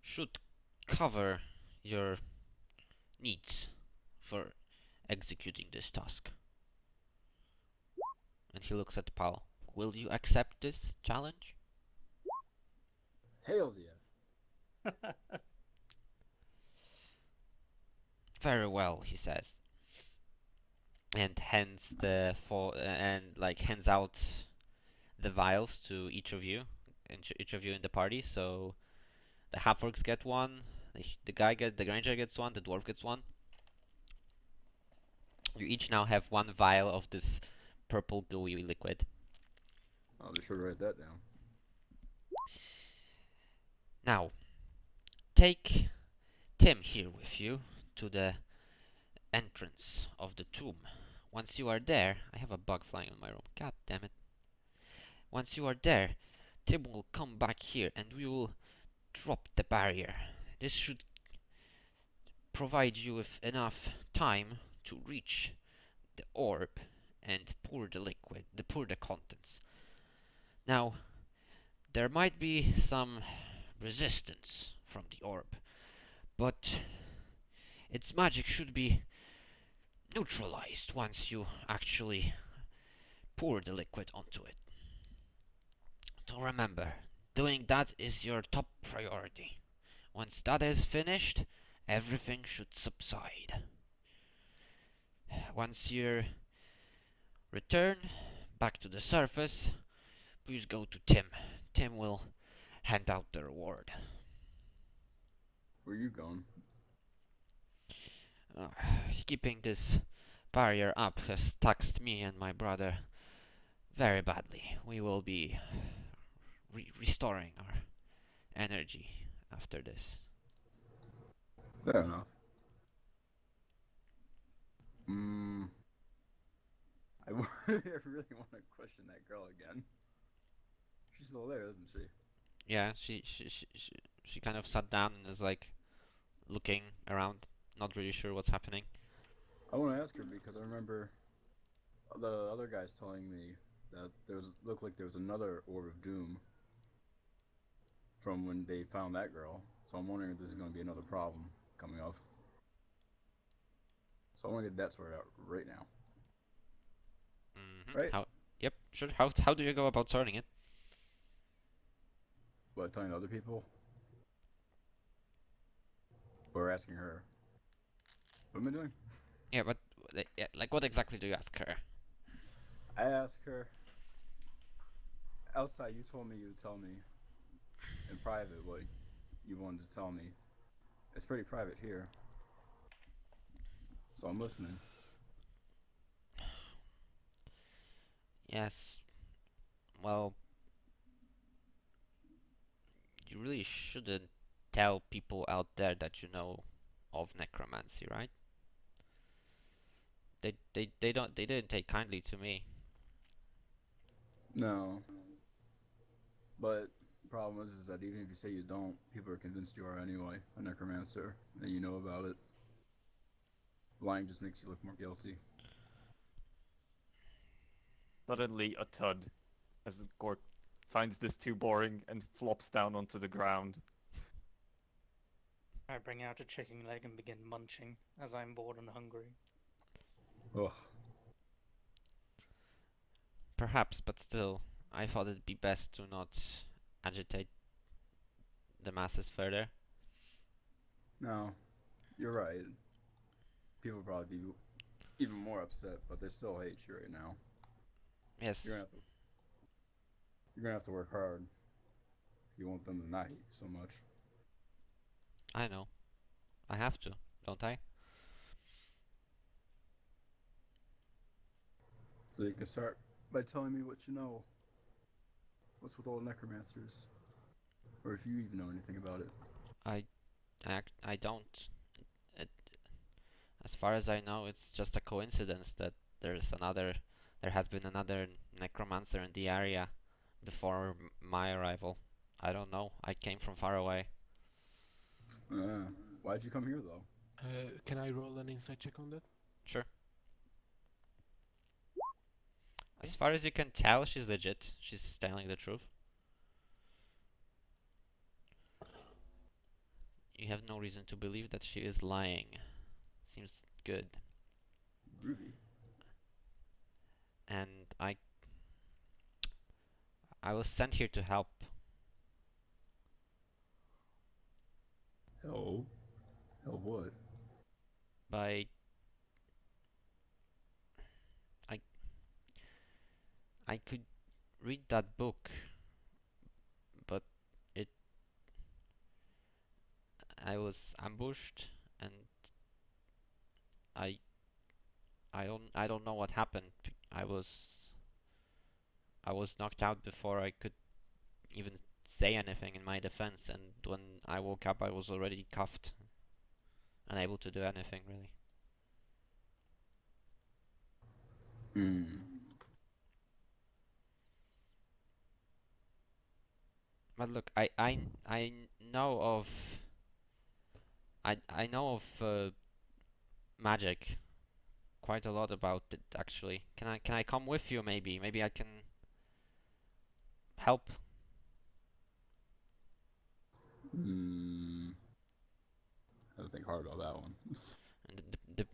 [SPEAKER 2] should cover your needs for executing this task. And he looks at Pal. Will you accept this challenge?
[SPEAKER 6] Hails yeah.
[SPEAKER 2] Very well, he says, and hands hands out the vials to each of you, each of you in the party. So the half-orcs get one, the ranger gets one, the dwarf gets one. You each now have one vial of this purple gooey liquid.
[SPEAKER 6] I'll be sure to write that down.
[SPEAKER 2] Now, take Tim here with you to the entrance of the tomb. Once you are there, I have a bug flying in my room. God damn it. Once you are there, Tim will come back here and we will drop the barrier. This should provide you with enough time to reach the orb and pour the contents. Now, there might be some resistance from the orb, but its magic should be neutralized once you actually pour the liquid onto it. So remember, doing that is your top priority. Once that is finished, everything should subside. Once you return back to the surface, please go to Tim. Tim will hand out the reward.
[SPEAKER 6] Where you going?
[SPEAKER 2] Keeping this barrier up has taxed me and my brother very badly. We will be restoring our energy after this.
[SPEAKER 6] Fair enough. I really want to question that girl again. She's still there, isn't she?
[SPEAKER 2] Yeah, she kind of sat down and is like looking around, not really sure what's happening.
[SPEAKER 6] I want to ask her because I remember the other guys telling me that looked like there was another Orb of Doom from when they found that girl. So I'm wondering if this is going to be another problem coming up. So I want to get that sorted out right now.
[SPEAKER 2] Mm-hmm.
[SPEAKER 6] Right?
[SPEAKER 2] Yep, sure. How do you go about sorting it?
[SPEAKER 6] What, telling other people? Or asking her? What am I doing?
[SPEAKER 2] Yeah, but like what exactly do you ask her?
[SPEAKER 6] I asked her outside. You told me you would tell me in private what you wanted to tell me. It's pretty private here, so I'm listening.
[SPEAKER 2] Yes. Well, you really shouldn't tell people out there that you know of necromancy, right? They didn't take kindly to me.
[SPEAKER 6] No, but the problem is that even if you say you don't, people are convinced you are anyway, a necromancer, and you know about it. Lying just makes you look more guilty.
[SPEAKER 1] Suddenly, a thud as Gork finds this too boring and flops down onto the ground.
[SPEAKER 7] I bring out a chicken leg and begin munching as I'm bored and hungry.
[SPEAKER 6] Ugh.
[SPEAKER 2] Perhaps, but still, I thought it'd be best to not agitate the masses further.
[SPEAKER 6] No, you're right. People would probably be even more upset, but they still hate you right now.
[SPEAKER 2] Yes,
[SPEAKER 6] You're gonna have to work hard if you want them to not hate you so much.
[SPEAKER 2] I know. I have to, don't I?
[SPEAKER 6] So you can start by telling me what you know. What's with all the necromancers? Or if you even know anything about it.
[SPEAKER 2] I don't. It, as far as I know, it's just a coincidence that there has been another necromancer in the area before my arrival. I don't know. I came from far away.
[SPEAKER 6] Why'd you come here though?
[SPEAKER 4] Can I roll an insight check on that?
[SPEAKER 2] Sure. As far as you can tell, she's legit. She's telling the truth. You have no reason to believe that she is lying. Seems good.
[SPEAKER 6] Ruby.
[SPEAKER 2] And I was sent here to help.
[SPEAKER 6] Help? Help what?
[SPEAKER 2] By I could read that book, but I was ambushed, and I I don't know what happened. I was knocked out before I could even say anything in my defense, and when I woke up I was already cuffed, unable to do anything really. But look, I know of I know of magic, quite a lot about it actually. Can I come with you maybe? Maybe I can help.
[SPEAKER 6] I have to think hard about that one.
[SPEAKER 2] And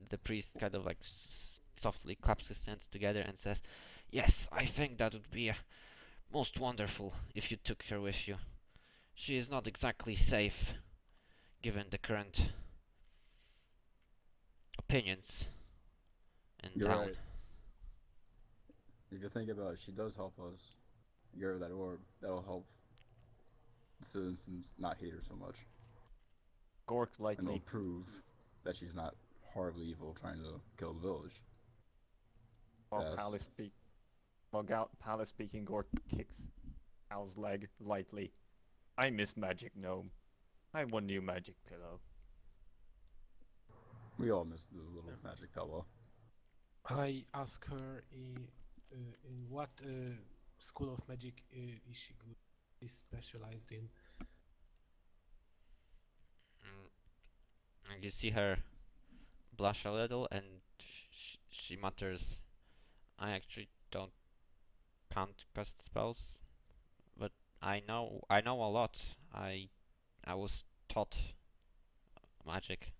[SPEAKER 2] the priest kind of like softly claps his hands together and says, "Yes, I think that would be most wonderful if you took her with you. She is not exactly safe, given the current opinions in
[SPEAKER 6] You're
[SPEAKER 2] town."
[SPEAKER 6] right. If you think about it, she does help us. Give her that orb. That'll help the citizens not hate her so much.
[SPEAKER 1] Gork
[SPEAKER 6] And
[SPEAKER 1] lightly
[SPEAKER 6] they'll prove that she's not horribly evil trying to kill the village.
[SPEAKER 1] while
[SPEAKER 6] Yes.
[SPEAKER 1] Palace speaking, Gork kicks Al's leg lightly. I miss Magic Gnome. I have one new magic pillow.
[SPEAKER 6] We all miss the little magic pillow.
[SPEAKER 4] I ask her in what school of magic is she good? Is specialized in?
[SPEAKER 2] And you see her blush a little, and she mutters, "I actually can't cast spells, but I know a lot. I was taught magic."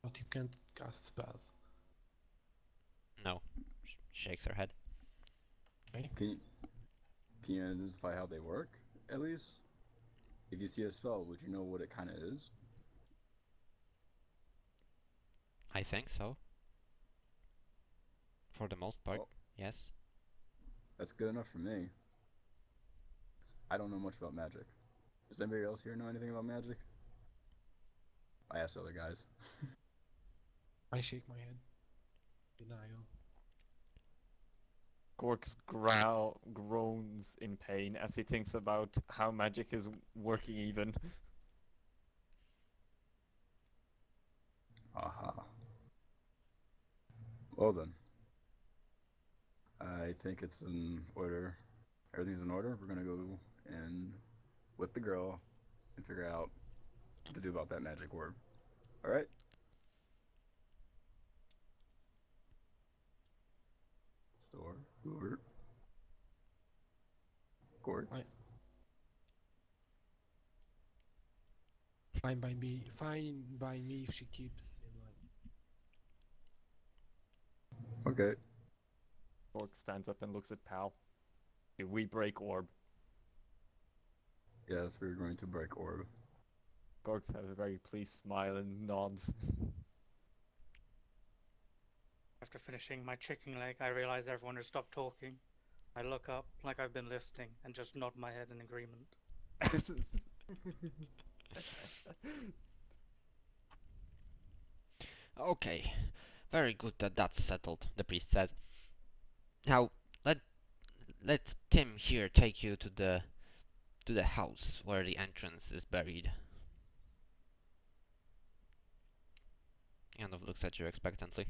[SPEAKER 4] But you can't cast spells.
[SPEAKER 2] No, shakes her head.
[SPEAKER 4] Okay.
[SPEAKER 6] Can you identify how they work, at least? If you see a spell, would you know what it kind of is?
[SPEAKER 2] I think so. For the most part,
[SPEAKER 6] Oh.
[SPEAKER 2] yes.
[SPEAKER 6] That's good enough for me. I don't know much about magic. Does anybody else here know anything about magic? I asked other guys.
[SPEAKER 4] I shake my head. Denial.
[SPEAKER 1] Gork's groans in pain as he thinks about how magic is working even.
[SPEAKER 6] Aha. Well then. I think it's in order. Everything's in order. We're gonna go in with the girl and figure out what to do about that magic orb. Alright? Store. Hoover. Gork.
[SPEAKER 4] Fine by me. Fine by me if she keeps in line.
[SPEAKER 6] Okay.
[SPEAKER 1] Gork stands up and looks at Pal. Do we break orb?
[SPEAKER 6] Yes, we're going to break orb.
[SPEAKER 1] Gork has a very pleased smile and nods.
[SPEAKER 7] After finishing my chicken leg, I realize everyone has stopped talking. I look up like I've been listening and just nod my head in agreement.
[SPEAKER 2] Okay, very good that that's settled, the priest says. Now, let Tim here take you to the house where the entrance is buried. He kind of looks at you expectantly.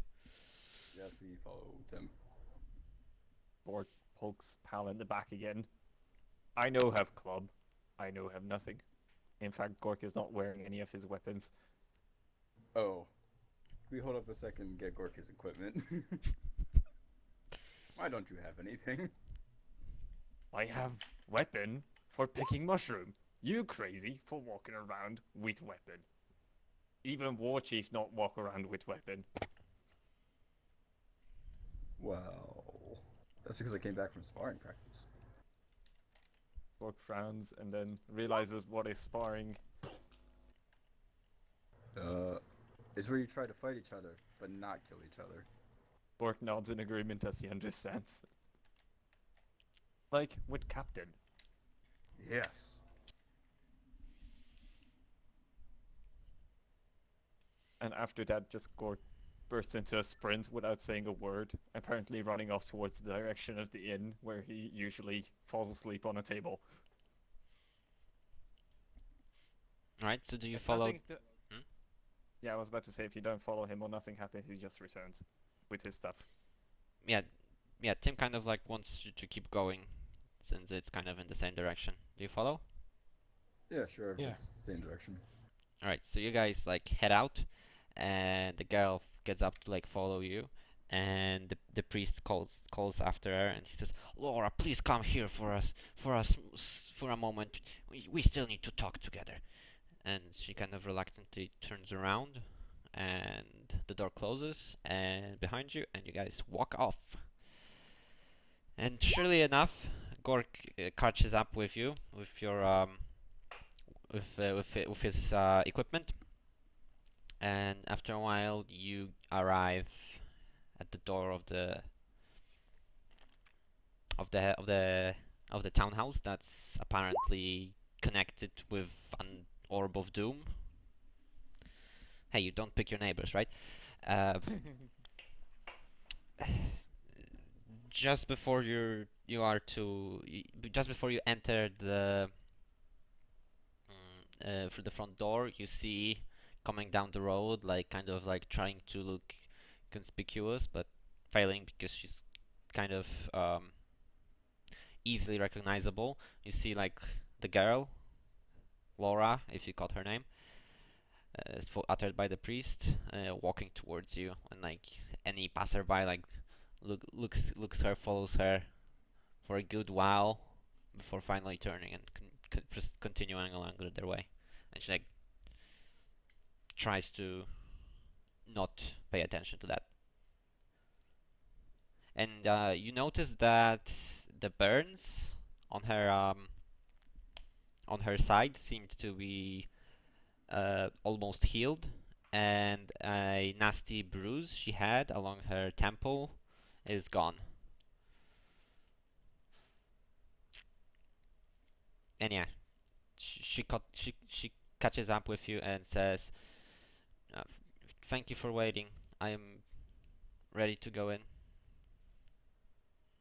[SPEAKER 6] Yes, we follow Tim.
[SPEAKER 1] Gork pokes Pal in the back again. I know have club. I know have nothing. In fact, Gork is not wearing any of his weapons.
[SPEAKER 6] Oh. Can we hold up a second and get Gork his equipment? Why don't you have anything?
[SPEAKER 1] I have weapon for picking mushroom. You crazy for walking around with weapon. Even War Chief not walk around with weapon.
[SPEAKER 6] Well, that's because I came back from sparring practice.
[SPEAKER 1] Gork frowns and then realizes what is sparring.
[SPEAKER 6] It's where you try to fight each other, but not kill each other.
[SPEAKER 1] Gork nods in agreement as he understands. Like with Captain.
[SPEAKER 6] Yes.
[SPEAKER 1] And after that, just Gork bursts into a sprint without saying a word, apparently running off towards the direction of the inn where he usually falls asleep on a table.
[SPEAKER 2] Alright, so do you
[SPEAKER 1] If
[SPEAKER 2] follow...
[SPEAKER 1] nothing Yeah, I was about to say if you don't follow him or nothing happens, he just returns with his stuff.
[SPEAKER 2] Yeah, Tim kind of like wants you to keep going since it's kind of in the same direction. Do you follow?
[SPEAKER 6] Yeah, sure.
[SPEAKER 4] Yeah.
[SPEAKER 6] It's the same direction.
[SPEAKER 2] Alright, so you guys like head out, and the girl gets up to like follow you, and the priest calls after her, and he says, "Laura, please come here for a moment. We still need to talk together." And she kind of reluctantly turns around, and the door closes and behind you, and you guys walk off. And surely enough, Gork catches up with you with your with his equipment, and after a while you arrive at the door of the townhouse that's apparently connected with an orb of doom. Hey, you don't pick your neighbors, right? Just before just before you enter the through the front door, you see coming down the road, like kind of like trying to look conspicuous, but failing because she's kind of easily recognizable. You see like the girl, Laura, if you caught her name, uttered by the priest, walking towards you, and like any passerby like looks her, follows her for a good while before finally turning and continuing along their way. And she like tries to not pay attention to that. And you notice that the burns on her side seemed to be almost healed, and a nasty bruise she had along her temple is gone. And yeah, she catches up with you and says, "Thank you for waiting. I am ready to go in."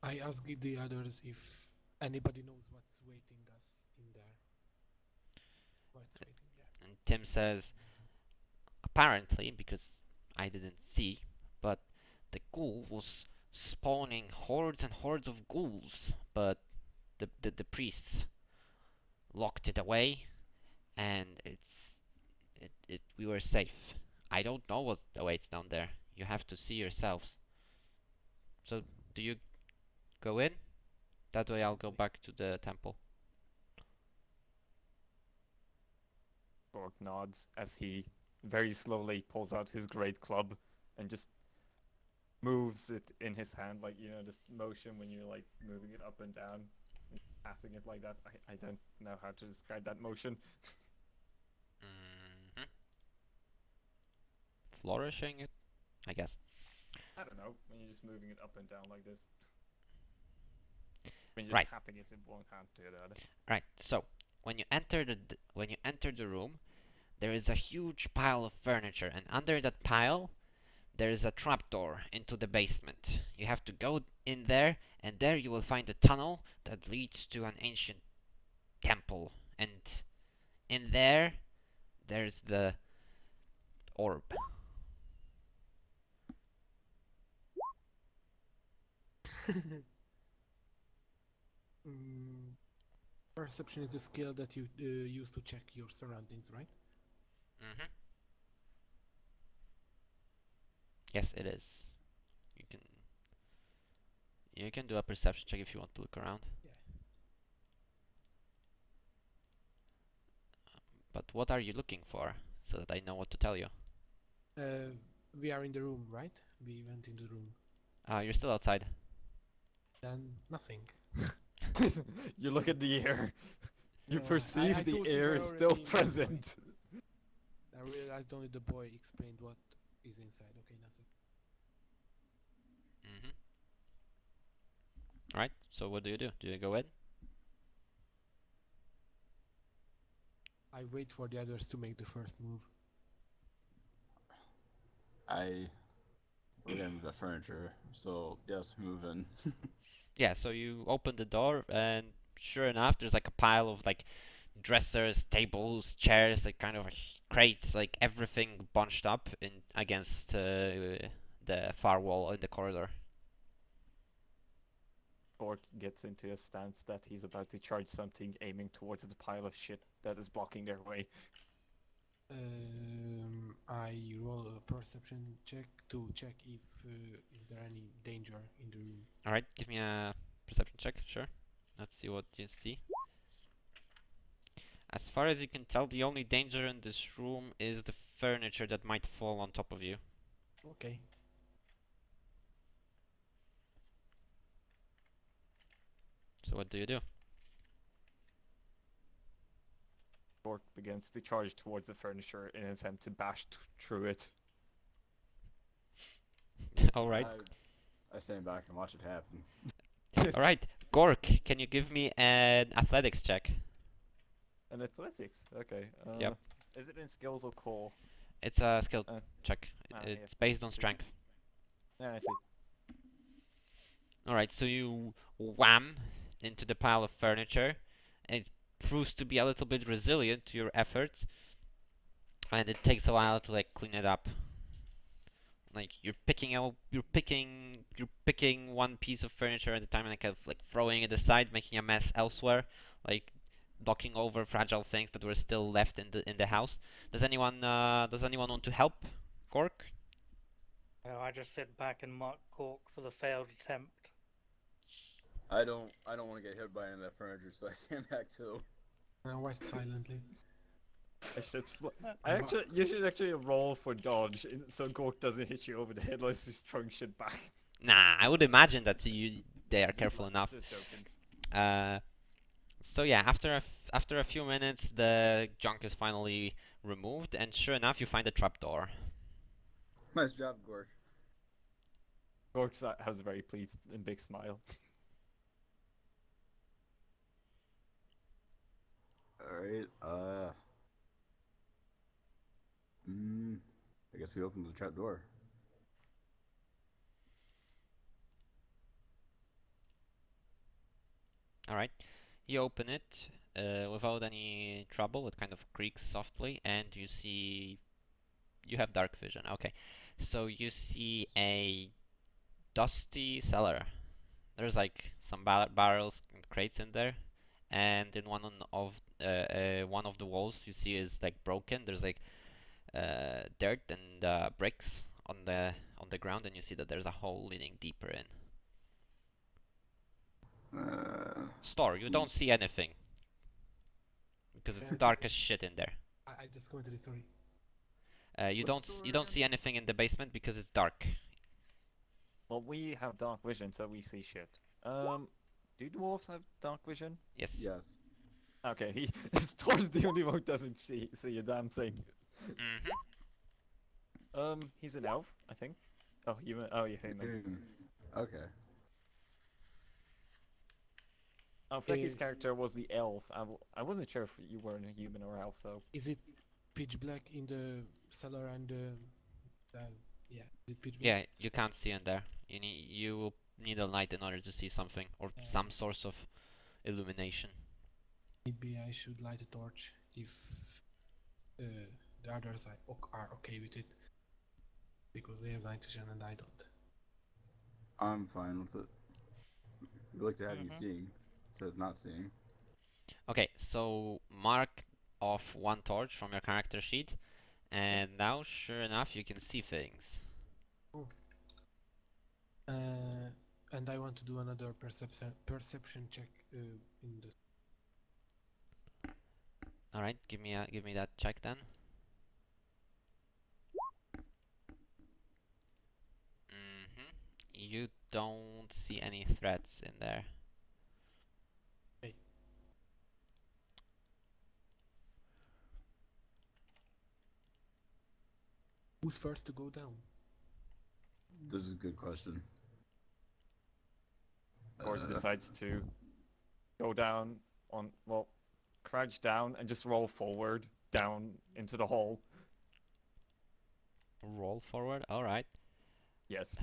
[SPEAKER 4] I ask the others if anybody knows what's waiting us in there. What's waiting, yeah.
[SPEAKER 2] And Tim says, "Apparently, because I didn't see, but the ghoul was spawning hordes and hordes of ghouls, but the priests locked it away, and we were safe. I don't know what awaits down there. You have to see yourselves. So, do you go in? That way I'll go back to the temple."
[SPEAKER 1] Gork nods as he very slowly pulls out his great club and just moves it in his hand, like, you know, this motion when you're like moving it up and down, and passing it like that. I don't know how to describe that motion.
[SPEAKER 2] Flourishing it, I guess.
[SPEAKER 1] I don't know, when you're just moving it up and down like this. When you're just
[SPEAKER 2] Right.
[SPEAKER 1] tapping it in one hand to the other.
[SPEAKER 2] Right. So when you enter the room, there is a huge pile of furniture, and under that pile, there is a trapdoor into the basement. You have to go in there, and there you will find a tunnel that leads to an ancient temple. And in there, there's the orb.
[SPEAKER 4] Perception is the skill that you use to check your surroundings, right?
[SPEAKER 2] Mm-hmm. Yes, it is. You can do a perception check if you want to look around.
[SPEAKER 4] Yeah.
[SPEAKER 2] But what are you looking for, so that I know what to tell you?
[SPEAKER 4] We are in the room, right? We went in the room.
[SPEAKER 2] You're still outside.
[SPEAKER 4] Then nothing.
[SPEAKER 1] You look at the air. You
[SPEAKER 4] I
[SPEAKER 1] perceive the
[SPEAKER 4] thought we
[SPEAKER 1] air
[SPEAKER 4] were
[SPEAKER 1] is still
[SPEAKER 4] already in the
[SPEAKER 1] present.
[SPEAKER 4] I realized only the boy explained what is inside. Okay, nothing.
[SPEAKER 2] Mm-hmm. Alright, so what do you do? Do you go in?
[SPEAKER 4] I wait for the others to make the first move.
[SPEAKER 6] We're gonna move the furniture, so yes, move in.
[SPEAKER 2] Yeah, so you open the door, and sure enough, there's like a pile of like dressers, tables, chairs, like kind of crates, like everything bunched up in against the far wall in the corridor.
[SPEAKER 1] Gork gets into a stance that he's about to charge something, aiming towards the pile of shit that is blocking their way.
[SPEAKER 4] I roll a perception check to check if is there any danger in the room.
[SPEAKER 2] Alright, give me a perception check, sure. Let's see what you see. As far as you can tell, the only danger in this room is the furniture that might fall on top of you.
[SPEAKER 4] Okay.
[SPEAKER 2] So what do you do?
[SPEAKER 1] Gork begins to charge towards the furniture in an attempt to bash through it.
[SPEAKER 2] Alright.
[SPEAKER 6] I stand back and watch it happen.
[SPEAKER 2] Alright, Gork, can you give me an athletics check?
[SPEAKER 1] An athletics? Okay.
[SPEAKER 2] Yep.
[SPEAKER 1] Is it in skills or core?
[SPEAKER 2] It's a skill
[SPEAKER 1] Uh,
[SPEAKER 2] check. It's based on strength.
[SPEAKER 1] Yeah, I see.
[SPEAKER 2] Alright, so you wham into the pile of furniture, and it proves to be a little bit resilient to your efforts, and it takes a while to like clean it up. Like you're picking one piece of furniture at a time and kind of like throwing it aside, making a mess elsewhere, like knocking over fragile things that were still left in the house. Does anyone want to help, Gork?
[SPEAKER 7] No, I just sit back and mock Cork for the failed attempt.
[SPEAKER 6] I don't want to get hit by any of that furniture, so I stand back too.
[SPEAKER 4] I watch silently.
[SPEAKER 1] You should actually roll for dodge, so Gork doesn't hit you over the head. Let's just throwing shit back.
[SPEAKER 2] Nah, I would imagine that they are careful enough.
[SPEAKER 1] Just joking.
[SPEAKER 2] So yeah, after a few minutes, the junk is finally removed, and sure enough, you find a trapdoor.
[SPEAKER 6] Nice job, Gork.
[SPEAKER 1] Gork has a very pleased and big smile.
[SPEAKER 6] Alright, I guess we open the trap door.
[SPEAKER 2] Alright. You open it without any trouble. It kind of creaks softly, and you see. You have dark vision. Okay. So you see a dusty cellar. There's like some barrels and crates in there, and in one of the walls you see is like broken. There's like dirt and bricks on the ground, and you see that there's a hole leading deeper in. Store. You don't see anything because it's dark as shit in there.
[SPEAKER 4] I just commented it, sorry.
[SPEAKER 2] You don't see anything in the basement because it's dark.
[SPEAKER 1] Well, we have dark vision, so we see shit. Do dwarves have dark vision?
[SPEAKER 2] Yes.
[SPEAKER 6] Yes.
[SPEAKER 1] Okay, Stor's the only one who doesn't see a damn thing. He's an elf, I think. Oh, human. Oh, you're human.
[SPEAKER 6] Okay.
[SPEAKER 1] Flecky's character was the elf. I wasn't sure if you were a human or elf, so.
[SPEAKER 4] Is it pitch black in the cellar and yeah, is it pitch black?
[SPEAKER 2] Yeah, you can't see in there. You will need a light in order to see something or some source of illumination.
[SPEAKER 4] Maybe I should light a torch if the others are okay with it, because they have night vision and I don't.
[SPEAKER 6] I'm fine with it. We'd like to have you seeing instead of not seeing.
[SPEAKER 2] Okay, so mark off one torch from your character sheet, and now, sure enough, you can see things.
[SPEAKER 4] Oh. And I want to do another perception check in the.
[SPEAKER 2] All right, give me that check then. You don't see any threats in there.
[SPEAKER 4] Okay. Who's first to go down?
[SPEAKER 6] This is a good question.
[SPEAKER 1] Gordon decides to go down crouch down and just roll forward down into the hole.
[SPEAKER 2] Roll forward. All right.
[SPEAKER 1] Yes.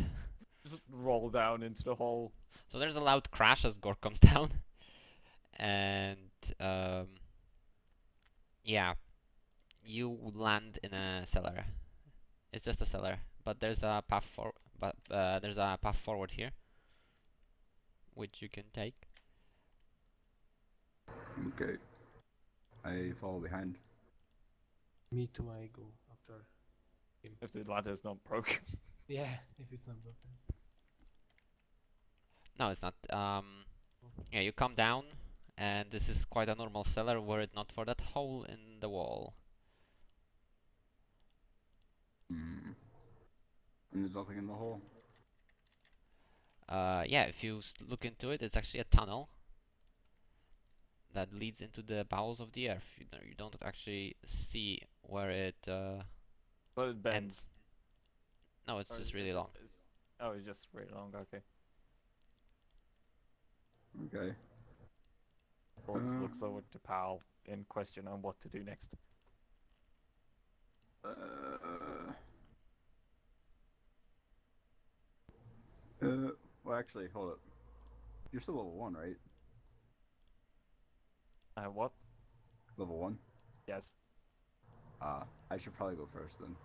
[SPEAKER 1] Just roll down into the hole.
[SPEAKER 2] So there's a loud crash as Gore comes down, and yeah, you land in a cellar. It's just a cellar, but there's a path forward here, which you can take.
[SPEAKER 6] Okay. I follow behind.
[SPEAKER 4] Me too, I go after him.
[SPEAKER 1] If the ladder's not broken.
[SPEAKER 4] Yeah, if it's not broken.
[SPEAKER 2] No, it's not. Yeah, you come down, and this is quite a normal cellar were it not for that hole in the wall.
[SPEAKER 6] And there's nothing in the hole.
[SPEAKER 2] Yeah, if you look into it, it's actually a tunnel that leads into the bowels of the earth. You don't actually see where it
[SPEAKER 1] But it bends.
[SPEAKER 2] ends. No, it's just really long.
[SPEAKER 1] It's just really long, okay.
[SPEAKER 6] Okay.
[SPEAKER 1] Gordon looks over to Pal in question on what to do next.
[SPEAKER 6] Well, actually, hold up. You're still level 1, right?
[SPEAKER 1] What?
[SPEAKER 6] Level 1?
[SPEAKER 1] Yes.
[SPEAKER 6] I should probably go first then.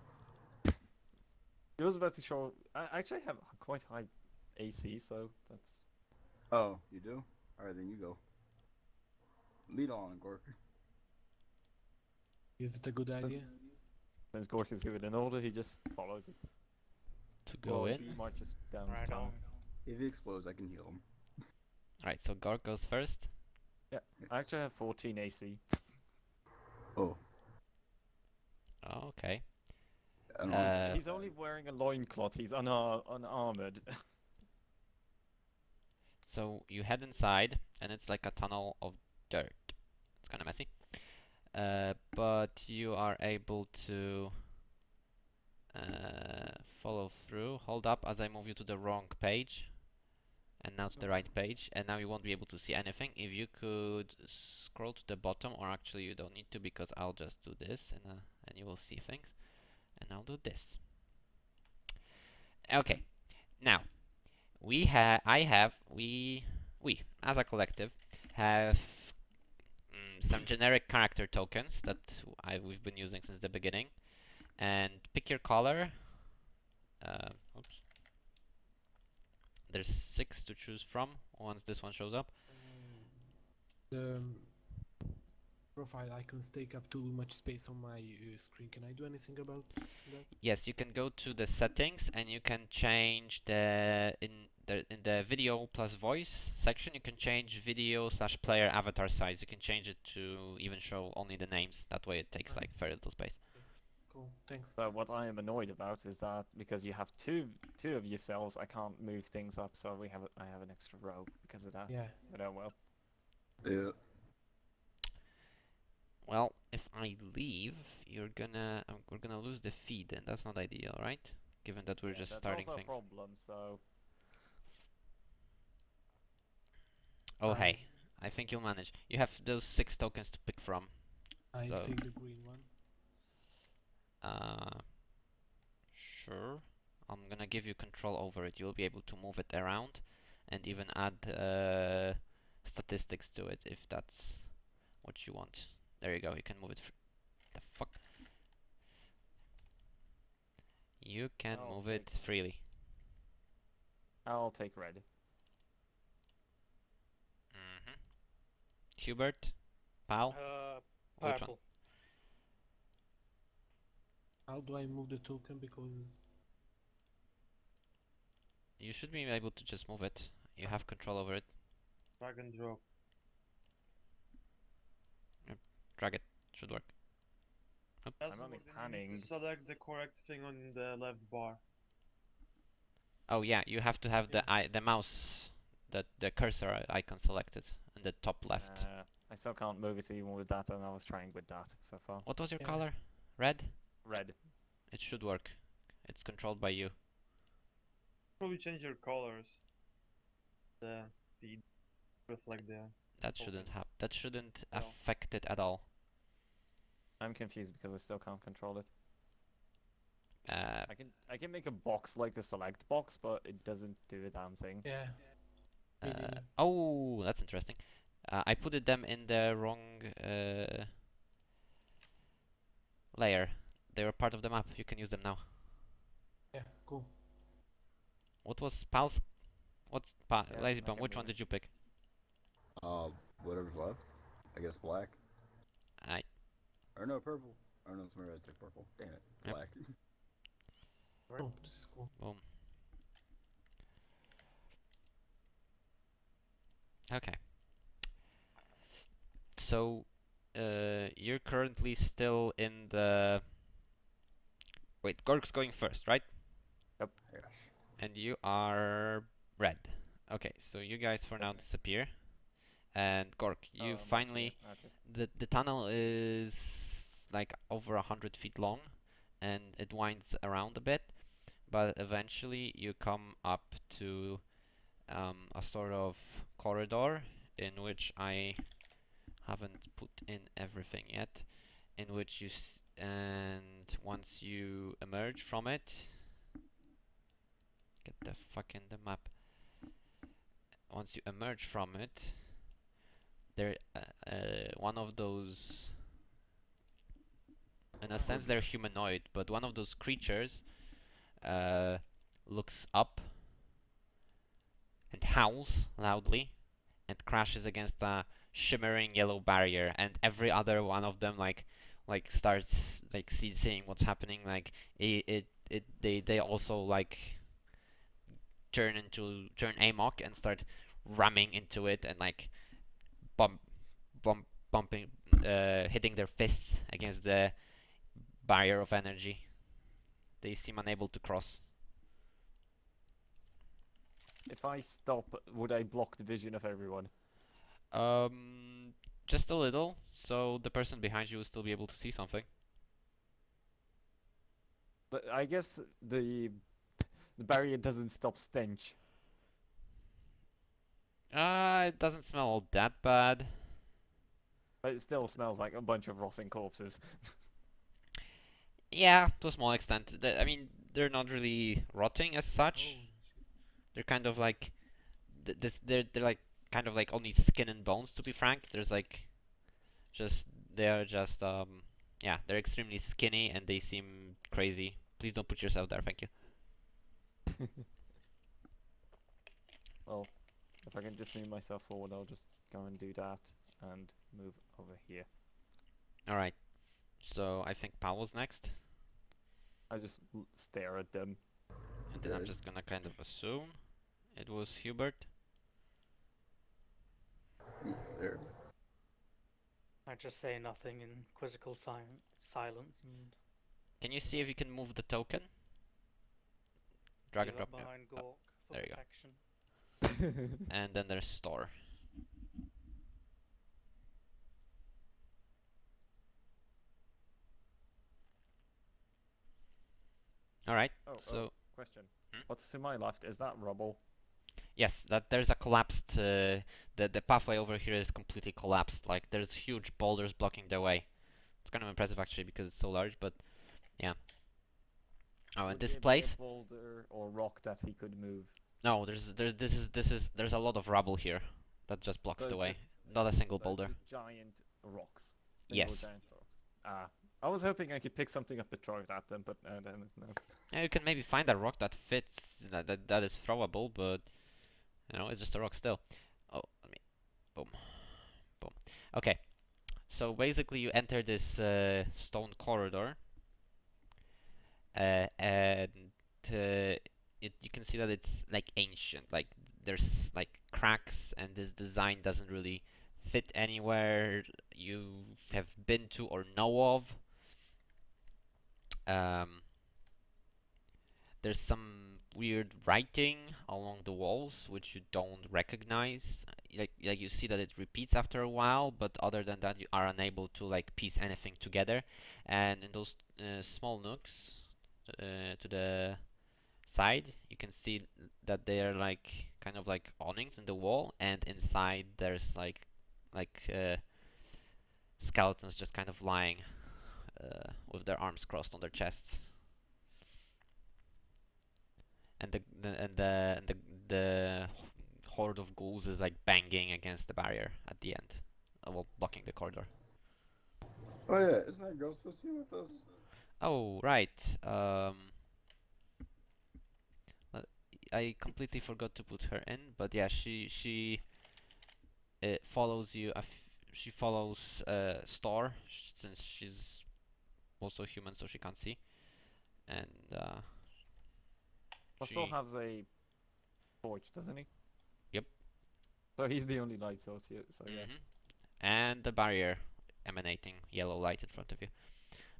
[SPEAKER 1] He was about to show. I actually have quite high AC, so that's.
[SPEAKER 6] Oh, you do? Alright, then you go. Lead on, Gork.
[SPEAKER 4] Is it a good idea?
[SPEAKER 1] Since Gork is given an order, he just follows it.
[SPEAKER 2] To go in.
[SPEAKER 1] He marches down
[SPEAKER 7] Right
[SPEAKER 1] the tunnel.
[SPEAKER 7] on.
[SPEAKER 6] If he explodes, I can heal him.
[SPEAKER 2] Alright, so Gork goes first.
[SPEAKER 1] Yeah, I actually have 14 AC.
[SPEAKER 6] Oh.
[SPEAKER 2] Oh, okay.
[SPEAKER 1] He's only wearing a loincloth. He's unarmored.
[SPEAKER 2] So you head inside, and it's like a tunnel of dirt. It's kind of messy. But you are able to follow through. Hold up as I move you to the wrong page. And now to the right page. And now you won't be able to see anything. If you could scroll to the bottom, or actually you don't need to because I'll just do this and you will see things. And I'll do this. Okay. Now, we as a collective have some generic character tokens that we've been using since the beginning. And pick your color. Oops. There's 6 to choose from once this one shows up.
[SPEAKER 4] The profile icons take up too much space on my screen. Can I do anything about that?
[SPEAKER 2] Yes, you can go to the settings and you can change in the video plus voice section. You can change video/player avatar size. You can change it to even show only the names. That way it takes like very little space.
[SPEAKER 4] Cool, thanks.
[SPEAKER 1] So what I am annoyed about is that because you have two of your cells, I can't move things up. So I have an extra row because of that.
[SPEAKER 4] Yeah.
[SPEAKER 1] But oh well.
[SPEAKER 6] Yeah.
[SPEAKER 2] Well, if I leave, we're gonna lose the feed, and that's not ideal, right? Given that we're just starting
[SPEAKER 1] that's
[SPEAKER 2] things.
[SPEAKER 1] also a problem. So.
[SPEAKER 2] Oh hey, I think you'll manage. You have those 6 tokens to pick from.
[SPEAKER 4] I
[SPEAKER 2] So,
[SPEAKER 4] take the green one.
[SPEAKER 2] sure. I'm gonna give you control over it. You'll be able to move it around, and even add statistics to it if that's what you want. There you go. You can move it. The fuck. You can move it freely.
[SPEAKER 1] I'll take red.
[SPEAKER 2] Hubert, Pal. Which one?
[SPEAKER 7] Purple.
[SPEAKER 4] How do I move the token? Because
[SPEAKER 2] You should be able to just move it. You have control over it.
[SPEAKER 5] Drag and drop.
[SPEAKER 2] Drag it. Should work. Oop.
[SPEAKER 5] That's
[SPEAKER 1] I'm only
[SPEAKER 5] what you need
[SPEAKER 1] panning.
[SPEAKER 5] to select the correct thing on the left bar.
[SPEAKER 2] Oh yeah, you have to have the mouse, the cursor icon selected in the top left.
[SPEAKER 1] I still can't move it even with that, and I was trying with that so far.
[SPEAKER 2] What was your
[SPEAKER 4] Yeah.
[SPEAKER 2] color? Red?
[SPEAKER 1] Red.
[SPEAKER 2] It should work. It's controlled by you.
[SPEAKER 5] Probably change your colors. The reflect the.
[SPEAKER 2] That shouldn't
[SPEAKER 5] Tokens.
[SPEAKER 2] that shouldn't
[SPEAKER 5] No.
[SPEAKER 2] affect it at all.
[SPEAKER 1] I'm confused because I still can't control it.
[SPEAKER 2] Uh,
[SPEAKER 1] I can make a box like a select box, but it doesn't do a damn thing.
[SPEAKER 4] yeah. Really.
[SPEAKER 2] oh, that's interesting. I put them in the wrong layer. They were part of the map. You can use them now.
[SPEAKER 4] Yeah, cool.
[SPEAKER 2] What was Pal's? What's
[SPEAKER 1] Yeah, I
[SPEAKER 2] Lazybum?
[SPEAKER 1] can
[SPEAKER 2] Which
[SPEAKER 1] move
[SPEAKER 2] one
[SPEAKER 1] it.
[SPEAKER 2] did you pick?
[SPEAKER 6] Whatever's left. I guess black.
[SPEAKER 2] I.
[SPEAKER 6] Or no, purple. Or no, it's my red. It's like purple. Damn it.
[SPEAKER 2] Yep.
[SPEAKER 6] Black.
[SPEAKER 4] Oh, this is cool.
[SPEAKER 2] Boom. Okay. So, you're currently still in the. Wait, Gork's going first, right?
[SPEAKER 6] Yes.
[SPEAKER 2] And you are red. Okay, so you guys for now disappear. And Gork, you finally. The tunnel is like over 100 feet long, and it winds around a bit, but eventually you come up to a sort of corridor in which I haven't put in everything yet, in which and once you emerge from it, get the fuck in the map. Once you emerge from it, there one of those, in a sense they're humanoid, but one of those creatures looks up and howls loudly and crashes against a shimmering yellow barrier, and every other one of them like starts like seeing what's happening, like they also like turn amok and start ramming into it and like bumping hitting their fists against the barrier of energy. They seem unable to cross.
[SPEAKER 1] If I stop, would I block the vision of everyone?
[SPEAKER 2] Just a little, so the person behind you will still be able to see something.
[SPEAKER 1] But I guess the The barrier doesn't stop stench.
[SPEAKER 2] It doesn't smell all that bad.
[SPEAKER 1] But it still smells like a bunch of rotting corpses.
[SPEAKER 2] Yeah, to a small extent. I mean, they're not really rotting as such.
[SPEAKER 4] Oh,
[SPEAKER 2] They're kind of like they're like kind of like only skin and bones, to be frank. There's like just they're just yeah, they're extremely skinny and they seem crazy. Please don't put yourself there, thank you.
[SPEAKER 1] Well, if I can just move myself forward, I'll just go and do that and move over here.
[SPEAKER 2] Alright. So I think Paul was next.
[SPEAKER 1] I just stare at them.
[SPEAKER 2] And then I'm
[SPEAKER 6] Okay.
[SPEAKER 2] just gonna kind of assume it was Hubert.
[SPEAKER 6] There.
[SPEAKER 7] I just say nothing in quizzical silence and
[SPEAKER 2] Can you see if you can move the token? Drag and
[SPEAKER 7] heal
[SPEAKER 2] drop.
[SPEAKER 7] up behind
[SPEAKER 2] Oh,
[SPEAKER 7] Gork for
[SPEAKER 2] there you go.
[SPEAKER 7] protection.
[SPEAKER 2] and then there's store. Alright, so
[SPEAKER 1] Question.
[SPEAKER 2] Hmm?
[SPEAKER 1] What's to my left? Is that rubble?
[SPEAKER 2] yes, that there's a collapsed the pathway over here is completely collapsed. Like there's huge boulders blocking the way. It's kind of impressive actually because it's so large, but yeah. Oh, and
[SPEAKER 1] Would
[SPEAKER 2] this
[SPEAKER 1] there be a
[SPEAKER 2] place?
[SPEAKER 1] boulder or rock that he could move?
[SPEAKER 2] No, there's a lot of rubble here that just blocks
[SPEAKER 1] So
[SPEAKER 2] the
[SPEAKER 1] it's
[SPEAKER 2] way.
[SPEAKER 1] just-
[SPEAKER 2] Not a single
[SPEAKER 1] There's
[SPEAKER 2] boulder.
[SPEAKER 1] just giant rocks.
[SPEAKER 2] Yes.
[SPEAKER 1] Giant rocks. Ah, I was hoping I could pick something up and throw it at them, but then no.
[SPEAKER 2] Yeah, you can maybe find a rock that fits that is throwable, but you know, it's just a rock still. Oh, let me boom. Boom. Okay. So basically you enter this stone corridor. And you can see that it's like ancient. Like there's like cracks and this design doesn't really fit anywhere you have been to or know of. There's some weird writing along the walls which you don't recognize. Like you see that it repeats after a while, but other than that, you are unable to like piece anything together. And in those small nooks to the side, you can see that they are like kind of like awnings in the wall, and inside there's like skeletons just kind of lying with their arms crossed on their chests. And the horde of ghouls is like banging against the barrier at the end, well, blocking the corridor.
[SPEAKER 6] Oh yeah, isn't that girl supposed to be with us?
[SPEAKER 2] Oh right, I completely forgot to put her in, but yeah, she follows you. She follows Star since she's also human, so she can't see, and
[SPEAKER 1] Russell
[SPEAKER 2] she
[SPEAKER 1] has a torch, doesn't he?
[SPEAKER 2] Yep.
[SPEAKER 1] So he's the only light source here. So yeah.
[SPEAKER 2] and the barrier emanating yellow light in front of you.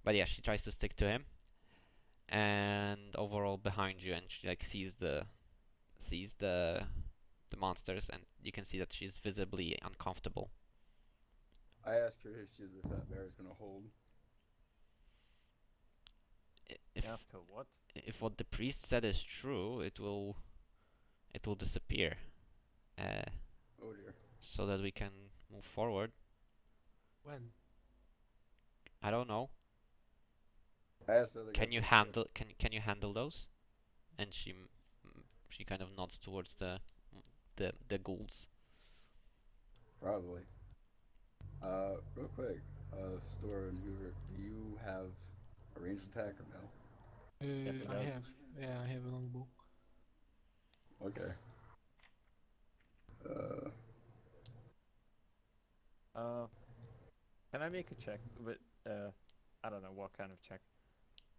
[SPEAKER 2] But yeah, she tries to stick to him, and overall behind you, and she like sees the monsters, and you can see that she's visibly uncomfortable.
[SPEAKER 6] I asked her if that bear is gonna hold.
[SPEAKER 1] Ask her what?
[SPEAKER 2] If what the priest said is true, it will disappear.
[SPEAKER 6] Oh dear.
[SPEAKER 2] So that we can move forward.
[SPEAKER 4] when?
[SPEAKER 2] I don't know.
[SPEAKER 6] I asked the other guy
[SPEAKER 2] Can you
[SPEAKER 6] if he
[SPEAKER 2] handle can you handle those? And she kind of nods towards the ghouls.
[SPEAKER 6] Probably. Real quick, Store and Hubert, do you have a ranged attack or no?
[SPEAKER 1] Yes, he
[SPEAKER 4] I
[SPEAKER 1] does.
[SPEAKER 4] have. Yeah, I have a longbow.
[SPEAKER 6] Okay.
[SPEAKER 1] Can I make a check with I don't know what kind of check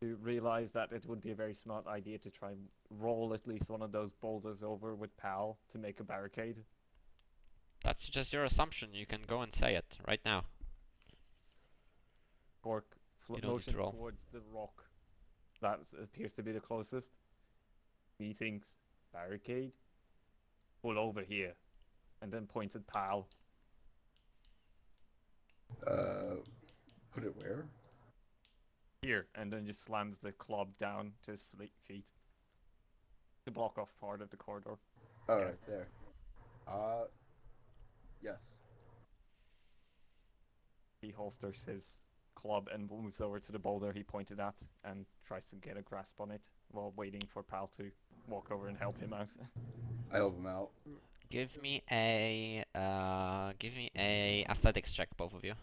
[SPEAKER 1] to realize that it would be a very smart idea to try and roll at least one of those boulders over with Pal to make a barricade?
[SPEAKER 2] That's just your assumption. You can go and say it right now.
[SPEAKER 1] Gork
[SPEAKER 2] You don't need to
[SPEAKER 1] motions
[SPEAKER 2] roll.
[SPEAKER 1] towards the rock that appears to be the closest. He thinks barricade. Pull over here, and then points at Pal.
[SPEAKER 6] Put it where?
[SPEAKER 1] Here, and then just slams the club down to his feet. To block off part of the corridor.
[SPEAKER 6] Oh,
[SPEAKER 2] Yeah.
[SPEAKER 6] right there. Yes.
[SPEAKER 1] He holsters his club and moves over to the boulder he pointed at and tries to get a grasp on it while waiting for Pal to walk over and help him out.
[SPEAKER 6] I help him out.
[SPEAKER 2] Give me a athletics check, both of you.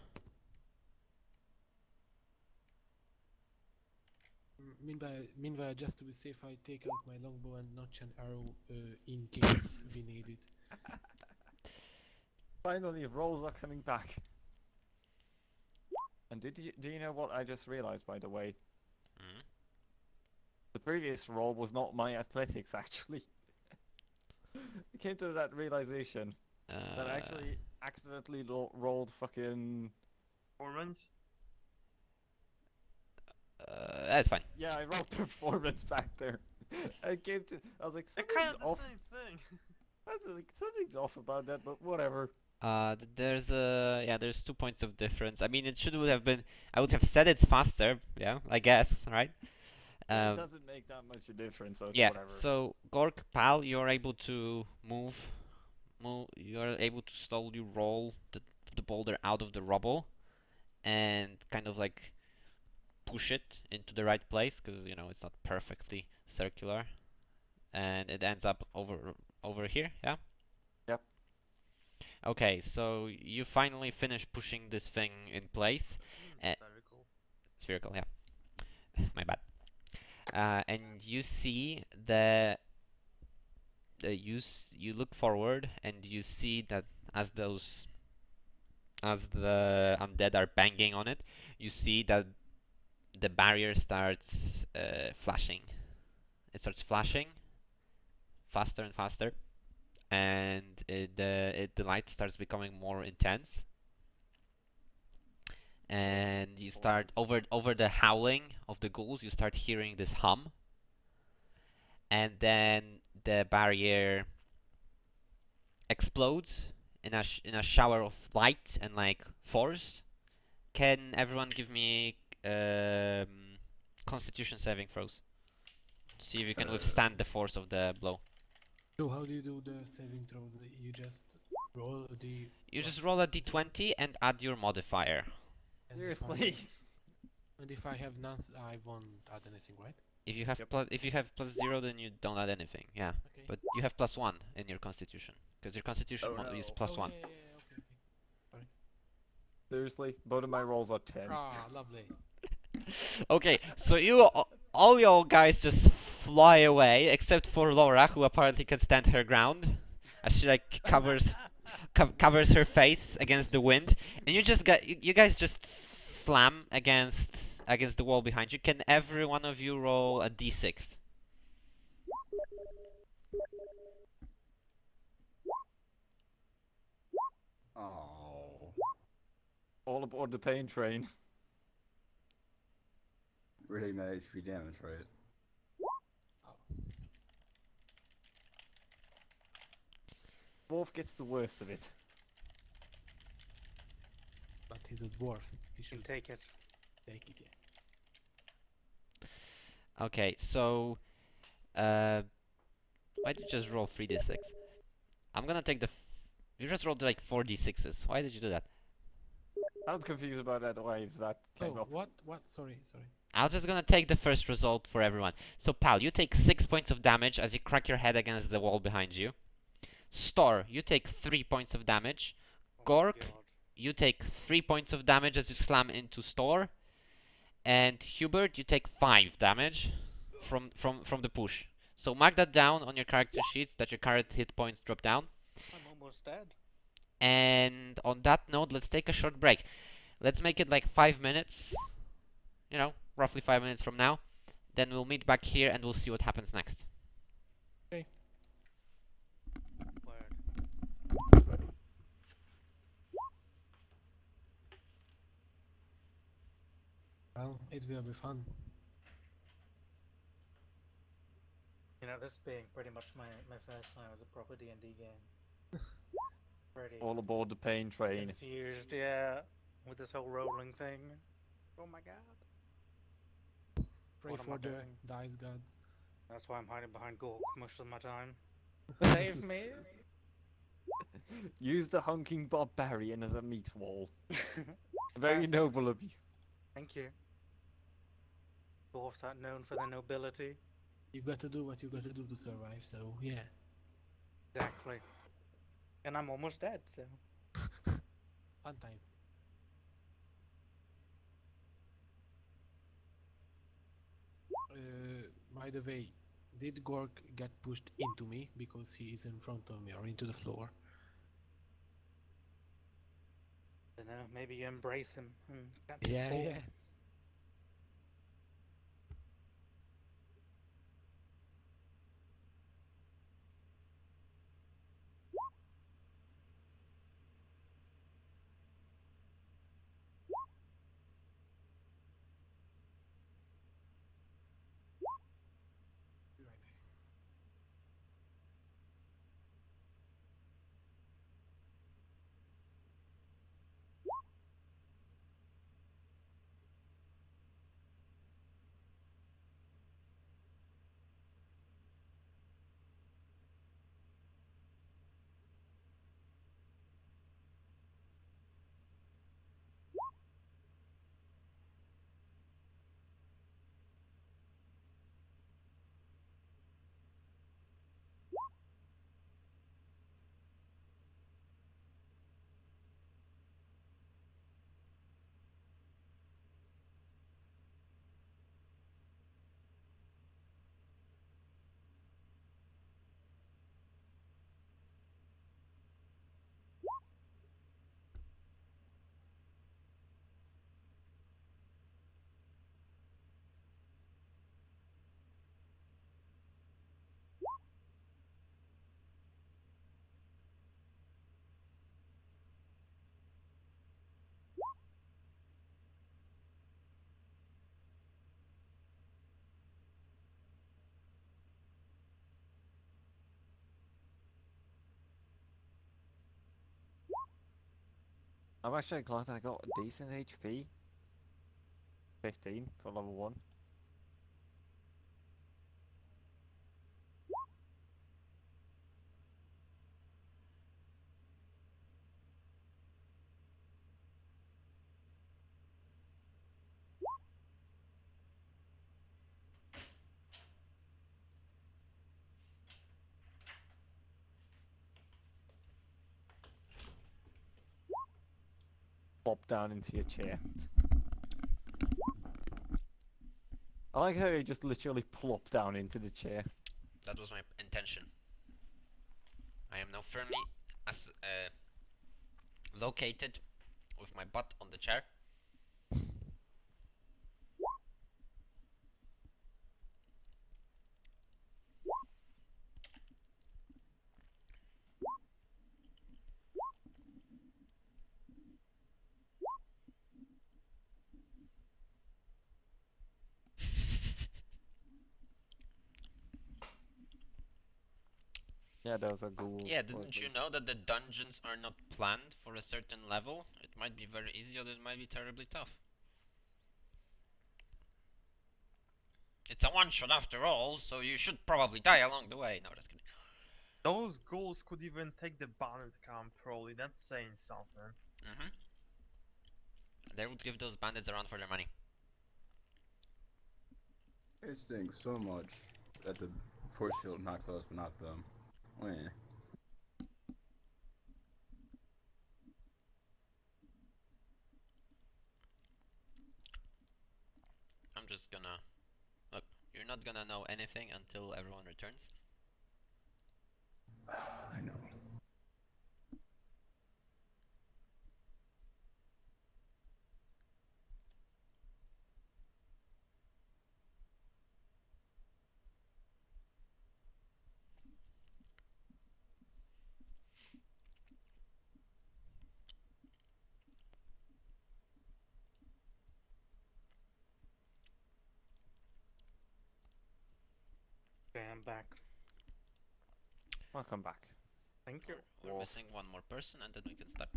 [SPEAKER 4] Meanwhile, just to be safe, I take out my longbow and notch an arrow in case we need it.
[SPEAKER 1] Finally, rolls are coming back. And do you know what I just realized, by the way?
[SPEAKER 2] Mm.
[SPEAKER 1] The previous roll was not my athletics, actually. I came to that realization that I actually accidentally rolled fucking...
[SPEAKER 5] Performance?
[SPEAKER 2] That's fine.
[SPEAKER 1] Yeah, I rolled performance back there. I was like,
[SPEAKER 5] They're
[SPEAKER 1] something's
[SPEAKER 5] kind of the
[SPEAKER 1] off.
[SPEAKER 5] same thing.
[SPEAKER 1] Something's off about that, but whatever.
[SPEAKER 2] There's 2 points of difference. I mean, would have been. I would have said it's faster. Yeah, I guess, right?
[SPEAKER 1] It doesn't make that much a difference, so it's
[SPEAKER 2] Yeah.
[SPEAKER 1] whatever.
[SPEAKER 2] So Gork, Pal, you're able to move. You're able to slowly roll the boulder out of the rubble, and kind of like push it into the right place, because it's not perfectly circular, and it ends up over here. Yeah.
[SPEAKER 1] Yep.
[SPEAKER 2] Okay, so you finally finish pushing this thing in place.
[SPEAKER 5] Spherical.
[SPEAKER 2] Spherical, yeah. My bad. And you see you look forward and you see that as the undead are banging on it, you see that the barrier starts flashing. It starts flashing faster and faster, and the light starts becoming more intense. And you start over the howling of the ghouls, you start hearing this hum, and then the barrier explodes in a shower of light and like force. Can everyone give me Constitution saving throws? See if you can withstand the force of the blow.
[SPEAKER 4] So how do you do the saving throws? You just roll the...
[SPEAKER 2] You just roll a d20 and add your modifier.
[SPEAKER 4] and
[SPEAKER 1] Seriously.
[SPEAKER 4] And if I have none, I won't add anything, right?
[SPEAKER 2] If you have plus 0, then you don't add anything. Yeah,
[SPEAKER 4] Okay.
[SPEAKER 2] but you have +1 in your Constitution, because your Constitution
[SPEAKER 6] Oh,
[SPEAKER 2] is
[SPEAKER 6] no.
[SPEAKER 2] +1.
[SPEAKER 4] Yeah, okay.
[SPEAKER 1] Seriously, both of my rolls are 10.
[SPEAKER 4] Ah, lovely.
[SPEAKER 2] Okay, so all y'all guys just fly away, except for Laura, who apparently can stand her ground, as she like covers her face against the wind, and you guys just slam against the wall behind you. Can every one of you roll a d6?
[SPEAKER 6] Oh.
[SPEAKER 1] All aboard the pain train.
[SPEAKER 6] We're taking that HP damage, right?
[SPEAKER 1] Wolf gets the worst of it.
[SPEAKER 4] But he's a dwarf. He
[SPEAKER 7] You
[SPEAKER 4] should
[SPEAKER 7] take it.
[SPEAKER 4] take it, yeah.
[SPEAKER 2] Okay, so why did you just roll 3d6? I'm gonna take you just rolled like 4d6s. Why did you do that?
[SPEAKER 1] I was confused about that. Why is that came
[SPEAKER 4] Oh,
[SPEAKER 1] up?
[SPEAKER 4] what? Sorry.
[SPEAKER 2] I was just gonna take the first result for everyone. So Pal, you take 6 points of damage as you crack your head against the wall behind you. Stor, you take 3 points of damage.
[SPEAKER 7] Oh my
[SPEAKER 2] Gork,
[SPEAKER 7] God.
[SPEAKER 2] you take 3 points of damage as you slam into Stor. And Hubert, you take 5 damage from the push. So mark that down on your character sheets that your current hit points drop down.
[SPEAKER 7] I'm almost dead.
[SPEAKER 2] And on that note, let's take a short break. Let's make it like 5 minutes. Roughly 5 minutes from now. Then we'll meet back here and we'll see what happens next.
[SPEAKER 7] Word.
[SPEAKER 4] Well, it will be fun.
[SPEAKER 7] This being pretty much my first time as a proper D&D game. Pretty
[SPEAKER 1] All aboard the pain train.
[SPEAKER 7] confused, yeah, with this whole rolling thing. Oh my god.
[SPEAKER 4] Pray
[SPEAKER 7] What am
[SPEAKER 4] for
[SPEAKER 7] I
[SPEAKER 4] the
[SPEAKER 7] doing?
[SPEAKER 4] dice gods.
[SPEAKER 7] That's why I'm hiding behind Gork most of my time. Save me!
[SPEAKER 1] Use the hunking barbarian as a meat wall.
[SPEAKER 7] It's
[SPEAKER 1] Very
[SPEAKER 7] perfect.
[SPEAKER 1] noble of you.
[SPEAKER 7] Thank you. Dwarves aren't known for their nobility.
[SPEAKER 4] You got to do what you got to do to survive. So yeah.
[SPEAKER 7] Exactly. And I'm almost dead, so.
[SPEAKER 4] Fun time. By the way, did Gork get pushed into me because he is in front of me or into the floor?
[SPEAKER 7] I don't know, maybe you embrace him and that's his
[SPEAKER 4] Yeah,
[SPEAKER 7] form.
[SPEAKER 4] yeah. Be right back.
[SPEAKER 1] I'm actually glad I got a decent HP. 15 for level 1. Plop down into your chair. I like how you just literally plop down into the chair.
[SPEAKER 2] That was my intention. I am now firmly located with my butt on the chair.
[SPEAKER 1] Yeah, those are ghouls.
[SPEAKER 2] Yeah,
[SPEAKER 1] or
[SPEAKER 2] didn't you
[SPEAKER 1] those-
[SPEAKER 2] know that the dungeons are not planned for a certain level? It might be very easy or it might be terribly tough. It's a one-shot after all, so you should probably die along the way. No, just kidding.
[SPEAKER 5] Those ghouls could even take the bandit camp, probably. That's saying something.
[SPEAKER 2] They would give those bandits a run for their money.
[SPEAKER 6] It stinks so much that the force field knocks us, but not them. Oh, yeah.
[SPEAKER 2] I'm just gonna... Look, you're not gonna know anything until everyone returns.
[SPEAKER 6] I know.
[SPEAKER 7] Okay, I'm back.
[SPEAKER 1] I'll come back.
[SPEAKER 7] Thank you.
[SPEAKER 2] We're
[SPEAKER 1] Wolf.
[SPEAKER 2] missing one more person and then we can start.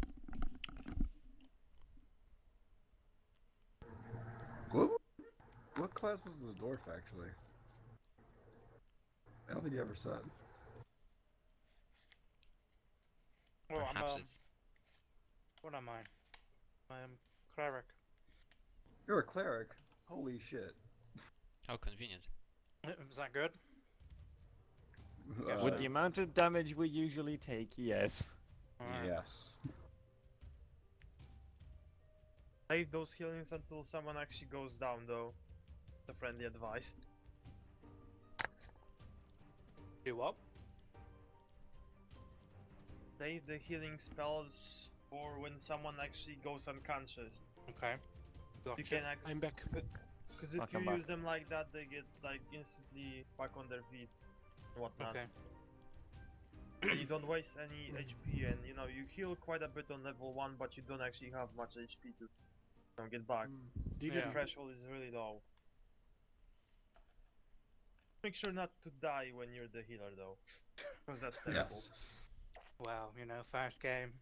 [SPEAKER 6] What class was the dwarf actually? I don't think he ever said.
[SPEAKER 7] Well,
[SPEAKER 2] Perhaps it's.
[SPEAKER 7] what am I? I'm cleric.
[SPEAKER 6] You're a cleric. Holy shit.
[SPEAKER 2] How convenient.
[SPEAKER 7] Is that good?
[SPEAKER 1] With the amount of damage we usually take, yes.
[SPEAKER 7] Alright.
[SPEAKER 6] Yes.
[SPEAKER 5] Save those healings until someone actually goes down, though. The friendly advice.
[SPEAKER 7] Do what?
[SPEAKER 5] Save the healing spells for when someone actually goes unconscious.
[SPEAKER 7] Okay.
[SPEAKER 5] You
[SPEAKER 7] Gotcha.
[SPEAKER 5] can
[SPEAKER 4] I'm back.
[SPEAKER 5] because if
[SPEAKER 1] I'll
[SPEAKER 5] you
[SPEAKER 1] come back.
[SPEAKER 5] use them like that, they get like instantly back on their feet and whatnot.
[SPEAKER 7] Okay.
[SPEAKER 5] And you don't waste any HP, and you know you heal quite a bit on level 1, but you don't actually have much HP to get back. The
[SPEAKER 7] Yeah.
[SPEAKER 5] threshold is really low. Make sure not to die when you're the healer, though, because that's terrible.
[SPEAKER 6] Yes.
[SPEAKER 7] Well, you know, first game.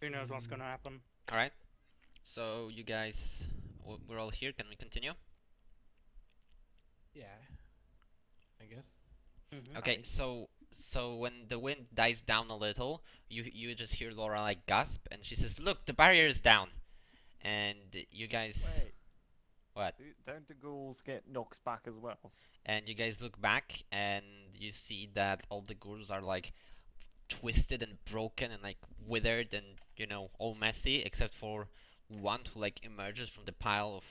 [SPEAKER 7] Who knows what's gonna happen?
[SPEAKER 2] Alright. So, you guys. We're all here. Can we continue?
[SPEAKER 4] Yeah. I guess.
[SPEAKER 2] Okay, so when the wind dies down a little, you just hear Laura like gasp, and she says, "Look, the barrier is down." And you guys.
[SPEAKER 1] Wait.
[SPEAKER 2] What?
[SPEAKER 1] Don't the ghouls get knocked back as well?
[SPEAKER 2] And you guys look back, and you see that all the ghouls are like twisted and broken and like withered and, you know, all messy, except for one who like emerges from the pile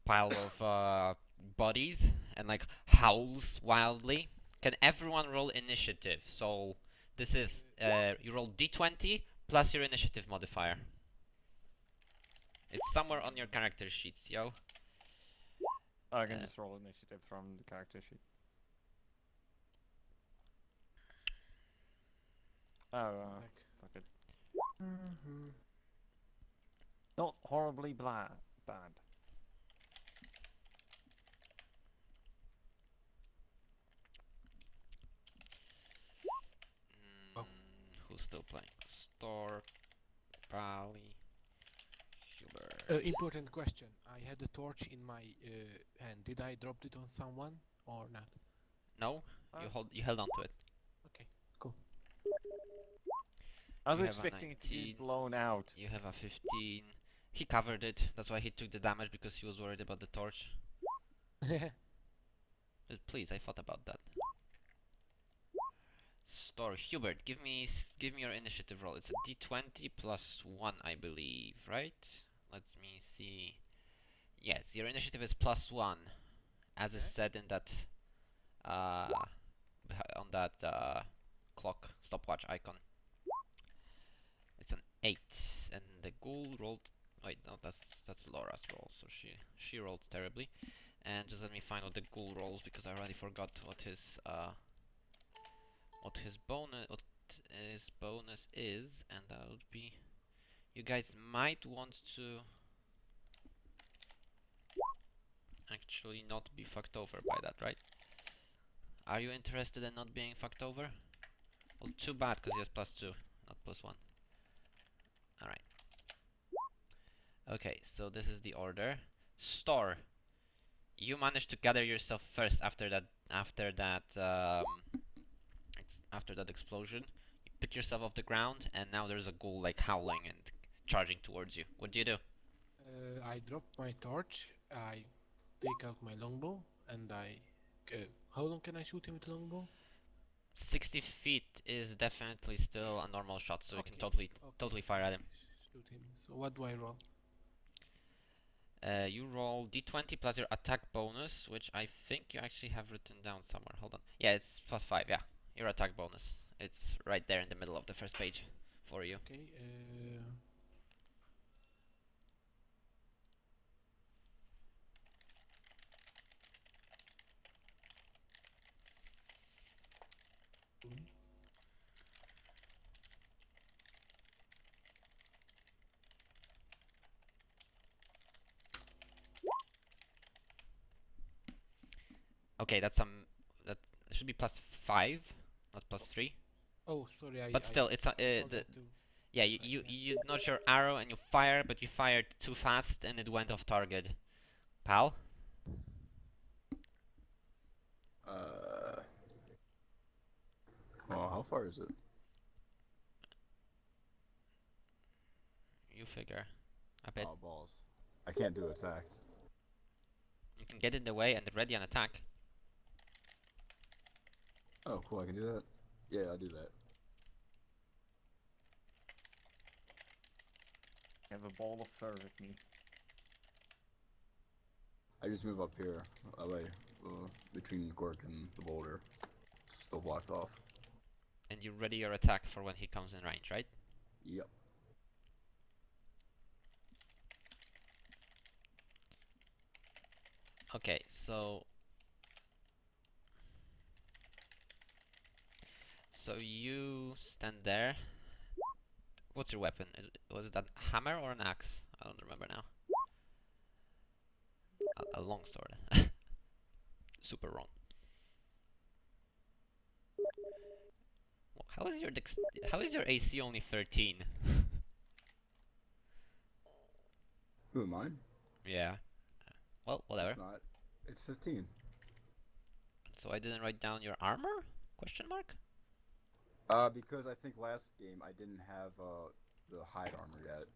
[SPEAKER 2] of bodies and like howls wildly. Can everyone roll initiative? So this is you roll d20 plus your initiative modifier. It's somewhere on your character sheets, yo.
[SPEAKER 1] I can just roll initiative from the character sheet. Oh,
[SPEAKER 4] Back.
[SPEAKER 1] fuck it. Not horribly bad.
[SPEAKER 4] Oh.
[SPEAKER 2] Who's still playing? Stork, Bali, Hubert.
[SPEAKER 4] Important question. I had a torch in my hand. Did I drop it on someone or not?
[SPEAKER 2] No, you held on to it.
[SPEAKER 4] Okay, cool.
[SPEAKER 1] I was
[SPEAKER 2] You have a
[SPEAKER 1] expecting it to be
[SPEAKER 2] 19.
[SPEAKER 1] blown out.
[SPEAKER 2] You have a 15. He covered it. That's why he took the damage, because he was worried about the torch. Please, I thought about that. Store Hubert, give me your initiative roll. It's a d20 plus 1, I believe, right? Let me see. Yes, your initiative is plus 1, as is said in that on that clock stopwatch icon. It's an 8, and the ghoul rolled. Wait, no, that's Laura's roll, so she rolled terribly. And just let me find what the ghoul rolls, because I already forgot what his bonus is, and that would be. You guys might want to actually not be fucked over by that, right? Are you interested in not being fucked over? Well, too bad, because he has plus 2, not plus 1. Alright. Okay, so this is the order. Store. You managed to gather yourself first after that explosion. You pick yourself off the ground, and now there's a ghoul like howling and charging towards you. What do you do?
[SPEAKER 4] I drop my torch. I take out my longbow and I. How long can I shoot him with longbow?
[SPEAKER 2] 60 feet is definitely still a normal shot, so you can
[SPEAKER 4] Okay,
[SPEAKER 2] totally fire at him.
[SPEAKER 4] Shoot him. So what do I roll?
[SPEAKER 2] You roll d20 plus your attack bonus, which I think you actually have written down somewhere. Hold on. Yeah, it's plus 5, yeah. Your attack bonus. It's right there in the middle of the first page for you.
[SPEAKER 4] Okay.
[SPEAKER 2] Okay, that should be plus 5, not plus 3.
[SPEAKER 4] Oh, sorry.
[SPEAKER 2] But still, it's yeah. You notch your arrow and you fire, but you fired too fast and it went off target. Pal?
[SPEAKER 6] Oh, how far is it?
[SPEAKER 2] You figure. A bit.
[SPEAKER 6] Oh, balls. I can't do attacks.
[SPEAKER 2] You can get in the way and ready an attack.
[SPEAKER 6] Oh, cool, I can do that? Yeah, I'll do that.
[SPEAKER 1] I have a ball of fur with me.
[SPEAKER 6] I just move up here, away, between Gork and the boulder. It's still blocked off.
[SPEAKER 2] And you ready your attack for when he comes in range, right?
[SPEAKER 6] Yep.
[SPEAKER 2] Okay, so you stand there. What's your weapon? Was it a hammer or an axe? I don't remember now. A long sword. Super wrong. How is your AC only 13?
[SPEAKER 6] Who am I?
[SPEAKER 2] Yeah. Well, whatever.
[SPEAKER 6] It's not. It's 15.
[SPEAKER 2] So I didn't write down your armor? Question mark?
[SPEAKER 6] Because I think last game I didn't have, the hide armor yet.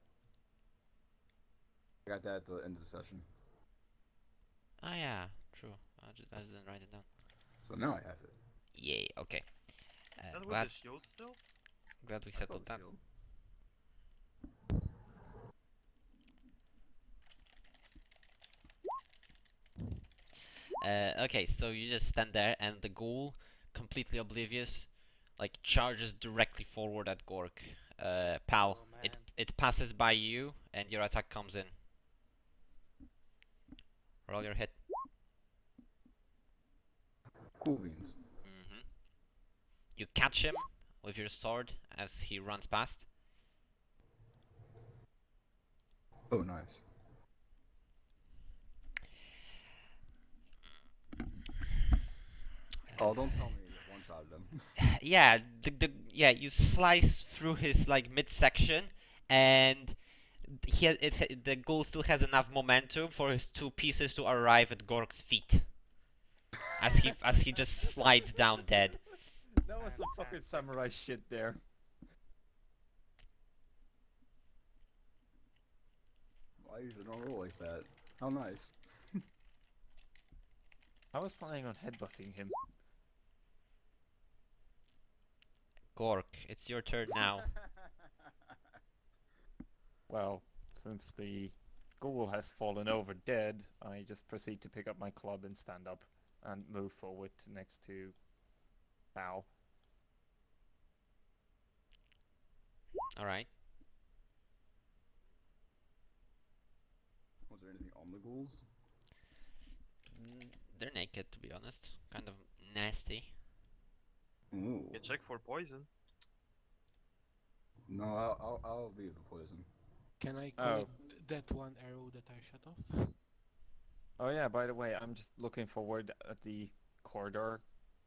[SPEAKER 6] I got that at the end of the session.
[SPEAKER 2] Ah, yeah, true. I just didn't write it down.
[SPEAKER 6] So now I have it.
[SPEAKER 2] Yay, okay.
[SPEAKER 5] That with
[SPEAKER 2] Glad,
[SPEAKER 5] the shield still?
[SPEAKER 2] glad we
[SPEAKER 6] I saw
[SPEAKER 2] settled
[SPEAKER 6] the
[SPEAKER 2] that.
[SPEAKER 6] shield.
[SPEAKER 2] Okay, so you just stand there and the ghoul, completely oblivious, like charges directly forward at Gork. Pal,
[SPEAKER 7] Oh,
[SPEAKER 2] it
[SPEAKER 7] man.
[SPEAKER 2] it passes by you and your attack comes in. Roll your hit.
[SPEAKER 6] Cool beans.
[SPEAKER 2] You catch him with your sword as he runs past.
[SPEAKER 6] Oh, nice. Oh, don't tell me you one-shotted him.
[SPEAKER 2] Yeah, you slice through his like midsection, and the ghoul still has enough momentum for his two pieces to arrive at Gork's feet. As he just slides down dead.
[SPEAKER 1] That was some fucking
[SPEAKER 7] Fantastic.
[SPEAKER 1] samurai shit there.
[SPEAKER 6] I usually don't roll like that. How nice.
[SPEAKER 1] I was planning on headbutting him.
[SPEAKER 2] Gork, it's your turn now.
[SPEAKER 1] Well, since the ghoul has fallen over dead, I just proceed to pick up my club and stand up and move forward next to Bao.
[SPEAKER 2] Alright.
[SPEAKER 6] Was there anything on the ghouls?
[SPEAKER 2] They're naked, to be honest. Kind of nasty.
[SPEAKER 6] Ooh.
[SPEAKER 5] You check for poison.
[SPEAKER 6] No, I'll leave the poison.
[SPEAKER 4] Can I
[SPEAKER 1] Oh.
[SPEAKER 4] collect that one arrow that I shot off?
[SPEAKER 1] Oh yeah, by the way, I'm just looking forward at the corridor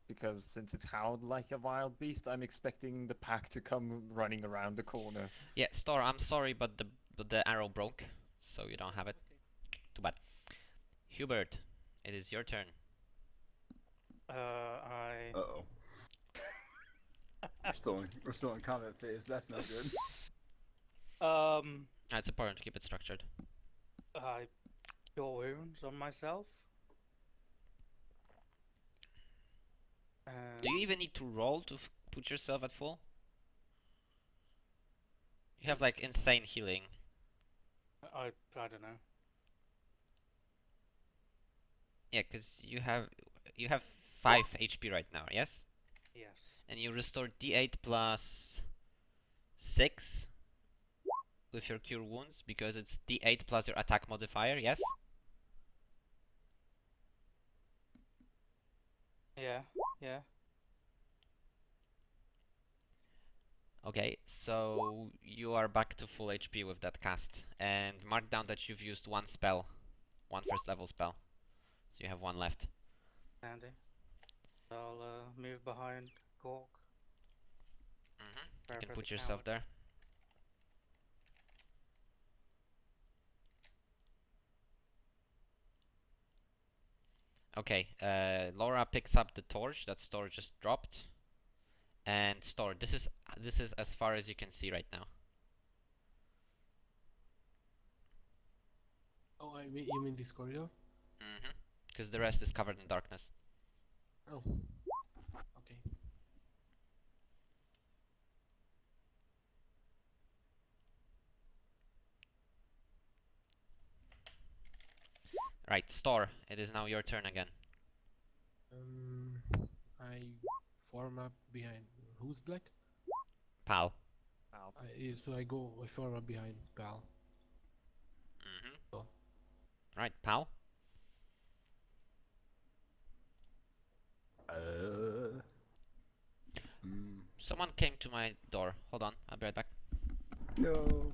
[SPEAKER 1] because since it howled like a wild beast, I'm expecting the pack to come running around the corner.
[SPEAKER 2] Yeah, Star, I'm sorry, but the arrow broke, so you don't have it. Too bad. Hubert, it is your turn.
[SPEAKER 7] I
[SPEAKER 6] Uh-oh. We're still in combat phase. That's no good.
[SPEAKER 2] It's important to keep it structured.
[SPEAKER 7] I cure wounds on myself.
[SPEAKER 2] Do you even need to roll to put yourself at full? You have like insane healing.
[SPEAKER 7] I don't know.
[SPEAKER 2] Yeah, because you have 5 HP right now, yes?
[SPEAKER 7] Yes.
[SPEAKER 2] And you restore D8 plus 6 with your cure wounds because it's D8 plus your attack modifier, yes?
[SPEAKER 7] Yeah. Yeah.
[SPEAKER 2] Okay, so you are back to full HP with that cast. And mark down that you've used one spell. One first level spell. So you have one left.
[SPEAKER 7] Handy. I'll move behind Cork.
[SPEAKER 2] You can put yourself there. Okay, Laura picks up the torch that Star just dropped. And Store. This is as far as you can see right now.
[SPEAKER 4] Oh, you mean this corridor?
[SPEAKER 2] Mm-hmm. Because the rest is covered in darkness.
[SPEAKER 4] Oh. Okay.
[SPEAKER 2] Right, Store. It is now your turn again.
[SPEAKER 4] I form up behind. Who's black?
[SPEAKER 2] Pal.
[SPEAKER 1] Ow.
[SPEAKER 4] So I form up behind Pal.
[SPEAKER 2] Mm-hmm.
[SPEAKER 4] So.
[SPEAKER 2] Right, Pal. Someone came to my door. Hold on, I'll be right back.
[SPEAKER 6] No.